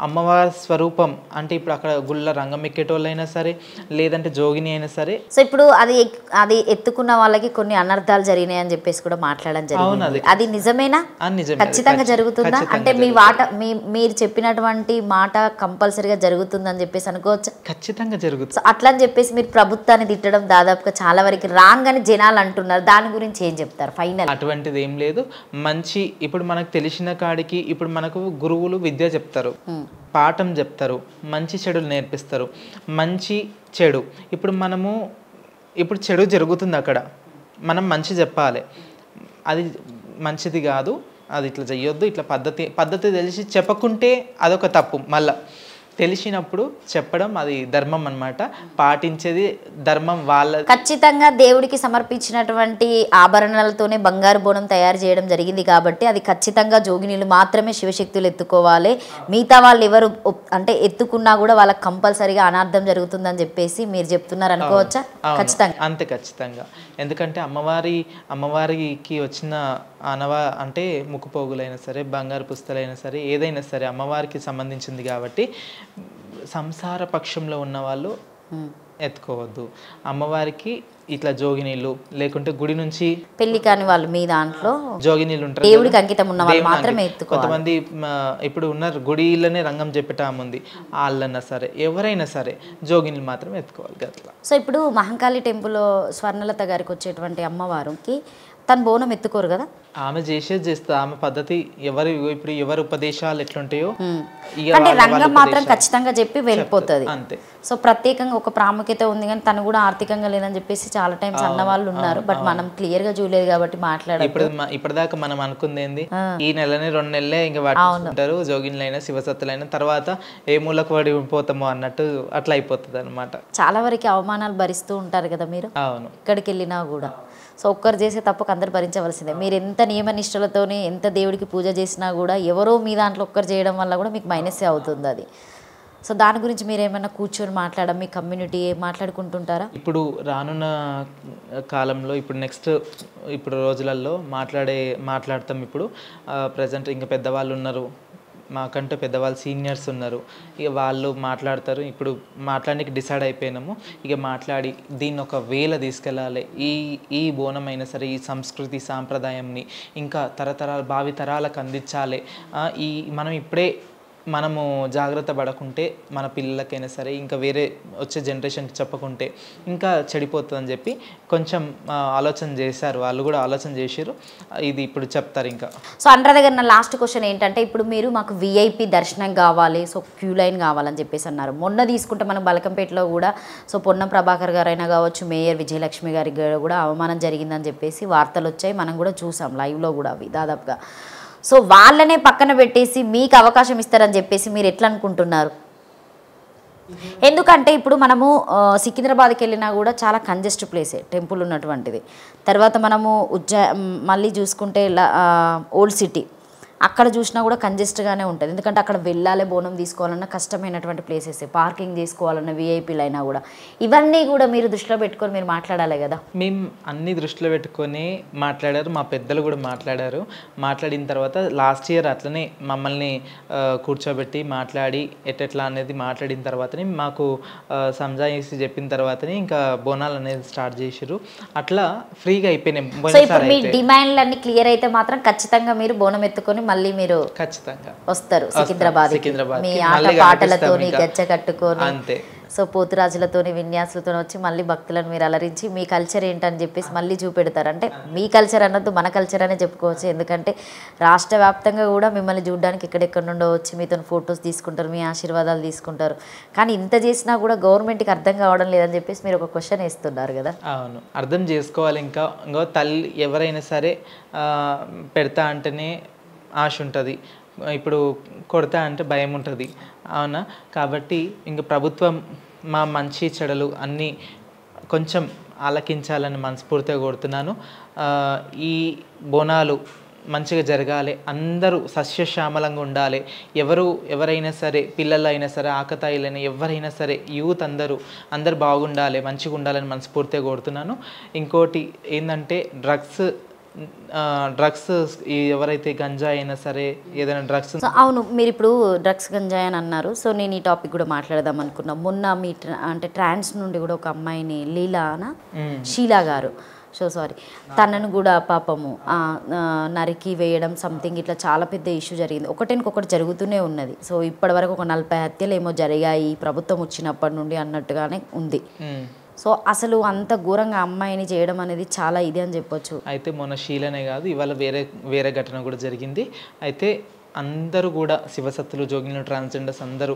అమ్మవారి స్వరూపం. అంటే ఇప్పుడు అక్కడ గుళ్ళ రంగం ఎక్కేటోళ్ళైనా సరే, లేదంటే జోగిని అయినా సరే. సో ఇప్పుడు అది ఎత్తుకున్న వాళ్ళకి కొన్ని అనర్థాలు జరిగినాయి అని చెప్పేసి కూడా మాట్లాడడం జరిగింది. అది నిజమేనా? ఖచ్చితంగా జరుగుతుందా? అంటే మీరు చెప్పినటువంటి మాట కంపల్సరీగా జరుగుతుందని చెప్పేసి అనుకోవచ్చు. ఖచ్చితంగా జరుగుతుంది. అట్లా అని చెప్పేసి మీరు ప్రభుత్వాన్ని తిట్టడం దాదాపుగా చాలా వరకు రాంగ్ అని జనాలు అంటున్నారు. దాని గురించి ఏం చెప్తారు ఫైనల్? అటువంటిది ఏం లేదు. మంచి, ఇప్పుడు మనకు తెలిసిన కాడికి ఇప్పుడు మనకు గురువులు విద్య చెప్తారు, పాఠం చెప్తారు, మంచి చెడులు నేర్పిస్తారు. మంచి చెడు ఇప్పుడు చెడు జరుగుతుంది అక్కడ, మనం మంచి చెప్పాలి. అది మంచిది కాదు, అది ఇట్లా చెయ్యొద్దు, ఇట్లా పద్ధతి తెలిసి చెప్పకుంటే అదొక తప్పు. మళ్ళా తెలిసినప్పుడు చెప్పడం అది ధర్మం అన్నమాట. పాటించేది ధర్మం వాళ్ళ. ఖచ్చితంగా దేవుడికి సమర్పించినటువంటి ఆభరణాలతోనే బంగారు బోనం తయారు చేయడం జరిగింది కాబట్టి అది ఖచ్చితంగా జోగినీలు మాత్రమే శివశక్తులు ఎత్తుకోవాలి. మిగతా వాళ్ళు ఎవరు అంటే ఎత్తుకున్నా కూడా వాళ్ళకి కంపల్సరీగా అనార్థం జరుగుతుందని చెప్పేసి మీరు చెప్తున్నారు అనుకోవచ్చా? ఖచ్చితంగా అంతే, ఖచ్చితంగా. ఎందుకంటే అమ్మవారికి వచ్చిన అంటే ముక్కుపోగులైనా సరే, బంగారు పుస్తలైనా సరే, ఏదైనా సరే అమ్మవారికి సంబంధించింది కాబట్టి సంసార పక్షంలో ఉన్న వాళ్ళు ఎత్తుకోవద్దు. అమ్మవారికి ఇట్లా జోగినీళ్ళు, లేకుంటే గుడి నుంచి పెళ్లి కాని వాళ్ళు మీ దాంట్లో జోగినీళ్ళు ఉంటారు, దేవుడికి అంకితం ఉన్న వాళ్ళు మాత్రమే ఎత్తుకోవాలి. కొంతమంది ఇప్పుడు ఉన్నారు గుడిలోనే రంగం చెప్పేటాముంది, వాళ్ళన్నా సరే ఎవరైనా సరే జోగినీళ్ళు మాత్రం ఎత్తుకోవాలి అట్లా. సో ఇప్పుడు మహంకాళి టెంపుల్లో స్వర్ణలత గారికి వచ్చేటువంటి అమ్మవారికి తను బోనం ఎత్తుకోరు కదా? ఆమె చేస్తుంది. ఆమె పద్ధతి ఇప్పుడు ఎవరి ఉపదేశాలు ఎట్లుంటాయో అంటే రంగం మాత్రం ఖచ్చితంగా చెప్పి వెళ్ళిపోతుంది అంతే. సో ప్రత్యేకంగా ఒక ప్రాముఖ్యత ఉంది, కానీ తను కూడా ఆర్థికంగా లేదని చెప్పేసి చాలా టైమ్స్ అన్న వాళ్ళు ఉన్నారు. బట్ మనం క్లియర్ గా చూడలేదు కాబట్టి మాట్లాడాలి. ఇప్పటిదాకా మనం అనుకుంది ఏంది, ఈ నెలని 2 నెలలే ఇంకా పట్టుకుంటారు జోగిన్లైనా శివసత్తులైనా, తర్వాత ఏ మూలకు పడిపోతామో అన్నట్టు అట్లా అయిపోతుంది అనమాట. చాలా వరకు అవమానాలు భరిస్తూ ఉంటారు కదా మీరు. అవును, ఇక్కడికి వెళ్ళినా కూడా. సో ఒక్కరు చేసే తప్పకు అందరు భరించవలసిందే. మీరు ఎంత నియమనిష్టలతోనే ఎంత దేవుడికి పూజ చేసినా కూడా ఎవరో మీ దాంట్లో ఒక్కరు చేయడం వల్ల కూడా మీకు మైనసే అవుతుంది అది. సో దాని గురించి మీరు ఏమైనా కూర్చొని మాట్లాడడం, మీ కమ్యూనిటీ మాట్లాడుకుంటుంటారా? ఇప్పుడు రానున్న కాలంలో ఇప్పుడు రోజులలో మాట్లాడతాం. ఇప్పుడు ప్రజెంట్ ఇంకా పెద్దవాళ్ళు ఉన్నారు, మాకంటే పెద్దవాళ్ళు సీనియర్స్ ఉన్నారు, ఇక వాళ్ళు మాట్లాడతారు. ఇప్పుడు మాట్లాడడానికి డిసైడ్ అయిపోయినాము. ఇక మాట్లాడి దీన్ని ఒక వేల తీసుకెళ్ళాలి. ఈ బోనం అయినా సరే ఈ సంస్కృతి సాంప్రదాయంని ఇంకా భావి తరాలకు అందించాలి. మనం ఇప్పుడే మనము జాగ్రత్త పడకుంటే మన పిల్లలకైనా సరే ఇంకా వేరే వచ్చే జనరేషన్కి చెప్పకుంటే ఇంకా చెడిపోతుందని చెప్పి కొంచెం ఆలోచన చేశారు. వాళ్ళు కూడా ఆలోచన చేశారు. ఇది ఇప్పుడు చెప్తారు ఇంకా. సో అండ్ర దగ్గర నా లాస్ట్ క్వశ్చన్ ఏంటంటే, ఇప్పుడు మీరు మాకు విఐపి దర్శనం కావాలి, సో క్యూ లైన్ కావాలని చెప్పేసి అన్నారు. మొన్న తీసుకుంటే మనం బలకంపేటలో కూడా సో పొన్నం ప్రభాకర్ గారు అయినా కావచ్చు, మేయర్ విజయలక్ష్మి గారి కూడా అవమానం జరిగిందని చెప్పేసి వార్తలు వచ్చాయి. మనం కూడా చూసాం లైవ్లో కూడా అవి దాదాపుగా. సో వాళ్ళనే పక్కన పెట్టేసి మీకు అవకాశం ఇస్తారని చెప్పేసి మీరు ఎట్లా అనుకుంటున్నారు? ఎందుకంటే ఇప్పుడు మనము సికింద్రాబాద్కి వెళ్ళినా కూడా చాలా కంజెస్ట్ ప్లేసే టెంపుల్ ఉన్నటువంటిది. తర్వాత మనము మళ్ళీ చూసుకుంటే ఓల్డ్ సిటీ అక్కడ చూసినా కూడా కంజెస్ట్గానే ఉంటుంది. ఎందుకంటే అక్కడ వెళ్ళాలి, బోనం తీసుకోవాలన్నా కష్టమైనటువంటి ప్లేసెస్, పార్కింగ్ చేసుకోవాలన్న విఐపీలు అయినా కూడా. ఇవన్నీ కూడా మీరు దృష్టిలో పెట్టుకొని మీరు మాట్లాడాలి కదా. మేము అన్ని దృష్టిలో పెట్టుకొని మాట్లాడారు, మా పెద్దలు కూడా మాట్లాడారు. మాట్లాడిన తర్వాత లాస్ట్ ఇయర్ అట్లనే మమ్మల్ని కూర్చోబెట్టి మాట్లాడి ఎట్లా అనేది మాట్లాడిన తర్వాతనే మాకు సంజాయిసి చెప్పిన తర్వాతనే ఇంకా బోనాలు అనేది స్టార్ట్ చేసారు. అట్లా ఫ్రీగా అయిపోయినాయి. సో ఇప్పుడు మీ డిమాండ్లు అన్ని క్లియర్ అయితే మాత్రం ఖచ్చితంగా మీరు బోనం ఎత్తుకొని మళ్ళీ మీరు ఖచ్చితంగా వస్తారు సికింద్రాబాద్. మీ ఆట పాటలతోని గచ్చ కట్టుకొని అంతే. సో పోతురాజులతోని విన్యాసులతో వచ్చి మళ్ళీ భక్తులను మీరు అలరించి మీ కల్చర్ ఏంటని చెప్పేసి మళ్ళీ చూపెడతారు. అంటే మీ కల్చర్ అన్నట్టు మన కల్చర్ అనే చెప్పుకోవచ్చు. ఎందుకంటే రాష్ట్ర వ్యాప్తంగా కూడా మిమ్మల్ని చూడడానికి ఎక్కడెక్కడ నుండో వచ్చి మీతో ఫొటోస్ తీసుకుంటారు, మీ ఆశీర్వాదాలు తీసుకుంటారు. కానీ ఇంత చేసినా కూడా గవర్నమెంట్కి అర్థం కావడం లేదని చెప్పేసి మీరు ఒక క్వశ్చన్ వేస్తున్నారు కదా. అవును, అర్థం చేసుకోవాలి. ఇంకో తల్లి ఎవరైనా సరే పెడతా అంటేనే ఆశ ఉంటుంది, ఇప్పుడు కొడతా అంటే భయం ఉంటుంది. అవునా? కాబట్టి ఇంక ప్రభుత్వం మా మంచి చెడలు అన్నీ కొంచెం ఆలకించాలని మనస్ఫూర్తిగా కోరుతున్నాను. ఈ బోనాలు మంచిగా జరగాలి, అందరూ సస్యశ్యామలంగా ఉండాలి. ఎవరైనా సరే, పిల్లలైనా సరే, ఆకతాయిలైనా ఎవరైనా సరే, యూత్ అందరూ బాగుండాలి, మంచిగా ఉండాలని మనస్ఫూర్తిగా కోరుతున్నాను. ఇంకోటి ఏంటంటే డ్రగ్స్ డ్రగ్స్ ఎవరైతే గంజా అయినా సరే ఏదైనా డ్రగ్స్. సో అవును, మీరు ఇప్పుడు డ్రగ్స్ గంజాయి అని అన్నారు. సో నేను ఈ టాపిక్ కూడా మాట్లాడదాం అనుకున్నా. మొన్న మీ అంటే ట్రాన్స్ నుండి కూడా ఒక అమ్మాయిని షీలా గారు సారీ తనను కూడా పాపము నరికి వేయడం సంథింగ్ ఇట్లా చాలా పెద్ద ఇష్యూ జరిగింది. ఒకటి జరుగుతూనే ఉన్నది. సో ఇప్పటి వరకు ఒక 40 హత్యలు ఏమో జరిగాయి ప్రభుత్వం వచ్చినప్పటి నుండి అన్నట్టుగానే ఉంది. సో అసలు అంత ఘోరంగా అమ్మాయిని చేయడం అనేది చాలా ఇది అని చెప్పొచ్చు. అయితే మొన్న షీలనే కాదు, ఇవాళ వేరే ఘటన కూడా జరిగింది. అయితే అందరూ కూడా శివసత్తులు, జోగినులు, ట్రాన్స్జెండర్స్ అందరూ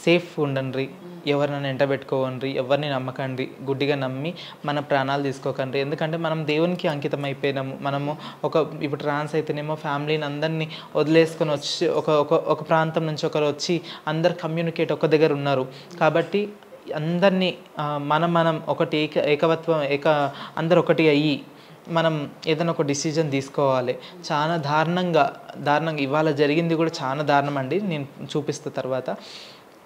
సేఫ్ ఉండండి, ఎవరినైనా ఎంటబెట్టుకోవండి, ఎవరిని నమ్మకండి, గుడ్డిగా నమ్మి మన ప్రాణాలు తీసుకోకండి. ఎందుకంటే మనం దేవునికి అంకితం అయిపోయినాము. మనము ఇప్పుడు ట్రాన్స్ అయితేనేమో ఫ్యామిలీని అందరినీ వదిలేసుకొని వచ్చి ఒక ప్రాంతం నుంచి ఒకరు వచ్చి అందరు కమ్యూనికేట్ ఒక దగ్గర ఉన్నారు. కాబట్టి అందరినీ మనం ఒకటి ఏకవత్వం అందరు ఒకటి అయ్యి మనం ఏదైనా ఒక డిసిజన్ తీసుకోవాలి. చాలా దారుణంగా ఇవాళ జరిగింది కూడా చాలా దారుణం అండి. నేను చూపిస్తా తర్వాత.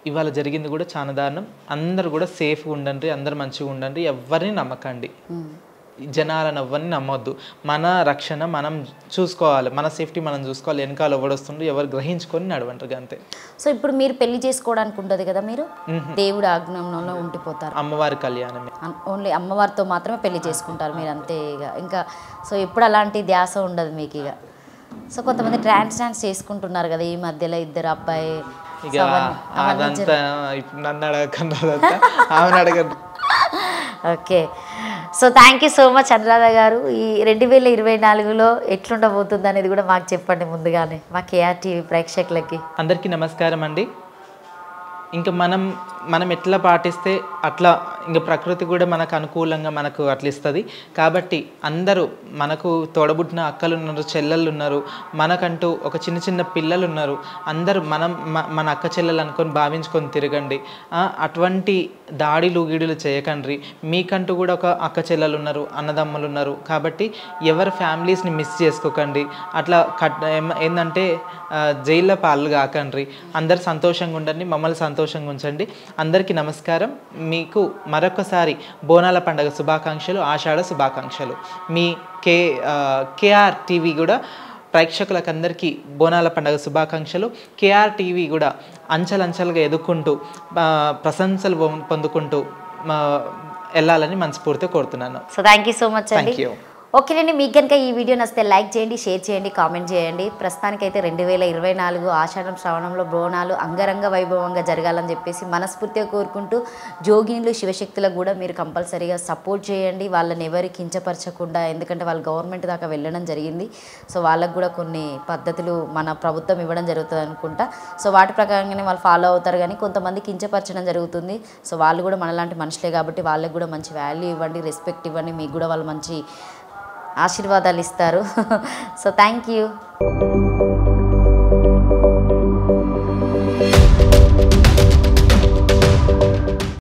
ఇవాళ జరిగింది కూడా చాలా దారుణం. అందరు కూడా సేఫ్గా ఉండండి, అందరు మంచిగా ఉండండి, ఎవరిని నమ్మకండి, జనాలను ఎవరిని నమ్మొద్దు. మన రక్షణ మనం చూసుకోవాలి, మన సేఫ్టీ మనం చూసుకోవాలి. వెనకాల ఎవడొస్తుండో ఎవరు గ్రహించుకొని నడవంటారు అంతే. సో ఇప్పుడు మీరు పెళ్లి చేసుకోవడానికి ఉంటుంది కదా, మీరు దేవుడి ఆజ్ఞంలో ఉండిపోతారు, అమ్మవారి కళ్యాణమే, ఓన్లీ అమ్మవారితో మాత్రమే పెళ్లి చేసుకుంటారు మీరు అంతే. ఇంకా సో ఎప్పుడు అలాంటి ధ్యాస ఉండదు మీకు ఇక. సో కొంతమంది ట్రాన్స్ చేసుకుంటున్నారు కదా ఈ మధ్యలో, ఇద్దరు అబ్బాయి. ఇక అదంతా నన్ను అడగకుండా ఆమెను అడగండి. Okay, so thank you so much Anuradha గారు. ఈ 2024లో ఎట్లుండబోతుంది అనేది కూడా మాకు చెప్పండి ముందుగానే, మా KRTV ప్రేక్షకులకి. అందరికీ నమస్కారం అండి. ఇంకా మనం ఎట్లా పాటిస్తే అట్లా ఇంకా ప్రకృతి కూడా మనకు అనుకూలంగా మనకు అట్లా ఇస్తుంది. కాబట్టి అందరూ మనకు తోడబుట్టిన అక్కలు ఉన్నారు, చెల్లెళ్ళు ఉన్నారు, మనకంటూ ఒక చిన్న పిల్లలు ఉన్నారు. అందరూ మన అక్క చెల్లెలు అనుకొని భావించుకొని తిరగండి. అటువంటి దాడిలు గీడులు చేయకండి. మీకంటూ కూడా ఒక అక్క చెల్లెలు ఉన్నారు, అన్నదమ్ములు ఉన్నారు. కాబట్టి ఎవరి ఫ్యామిలీస్ని మిస్ చేసుకోకండి. అట్లా ఏంటంటే జైల్లో పాలు కాకండి. అందరు సంతోషంగా ఉండండి, మమ్మల్ని సంతోషంగా ఉంచండి. అందరికీ నమస్కారం. మీకు మరొకసారి బోనాల పండుగ శుభాకాంక్షలు, ఆషాఢ శుభాకాంక్షలు. మీ KRTV కూడా ప్రేక్షకులకు అందరికీ బోనాల పండుగ శుభాకాంక్షలు. KRTV కూడా అంచెలంచెలుగా ఎదుర్కొంటూ ప్రశంసలు పొందుకుంటూ వెళ్ళాలని మనస్ఫూర్తిగా కోరుతున్నాను. So thank you so much అండి. Thank you. ఓకేనండి, మీకు కనుక ఈ వీడియో నచ్చితే లైక్ చేయండి, షేర్ చేయండి, కామెంట్ చేయండి. ప్రస్తుతానికైతే 2024 ఆషాఢం శ్రావణంలో బోనాలు అంగరంగ వైభవంగా జరగాలని చెప్పేసి మనస్ఫూర్తిగా కోరుకుంటూ, జోగినులు శివశక్తులకు కూడా మీరు కంపల్సరీగా సపోర్ట్ చేయండి. వాళ్ళని ఎవరు కించపరచకుండా, ఎందుకంటే వాళ్ళు గవర్నమెంట్ దాకా వెళ్ళడం జరిగింది. సో వాళ్ళకు కూడా కొన్ని పద్ధతులు మన ప్రభుత్వం ఇవ్వడం జరుగుతుంది అనుకుంటా. సో వాటి ప్రకారంగానే వాళ్ళు ఫాలో అవుతారు. కానీ కొంతమంది కించపరచడం జరుగుతుంది. సో వాళ్ళు కూడా మనలాంటి మనుషులే కాబట్టి వాళ్ళకి కూడా మంచి వాల్యూ ఇవ్వండి, రెస్పెక్ట్ ఇవ్వండి. మీకు కూడా వాళ్ళు మంచి ఆశీర్వాదాలు ఇస్తారు. So thank you.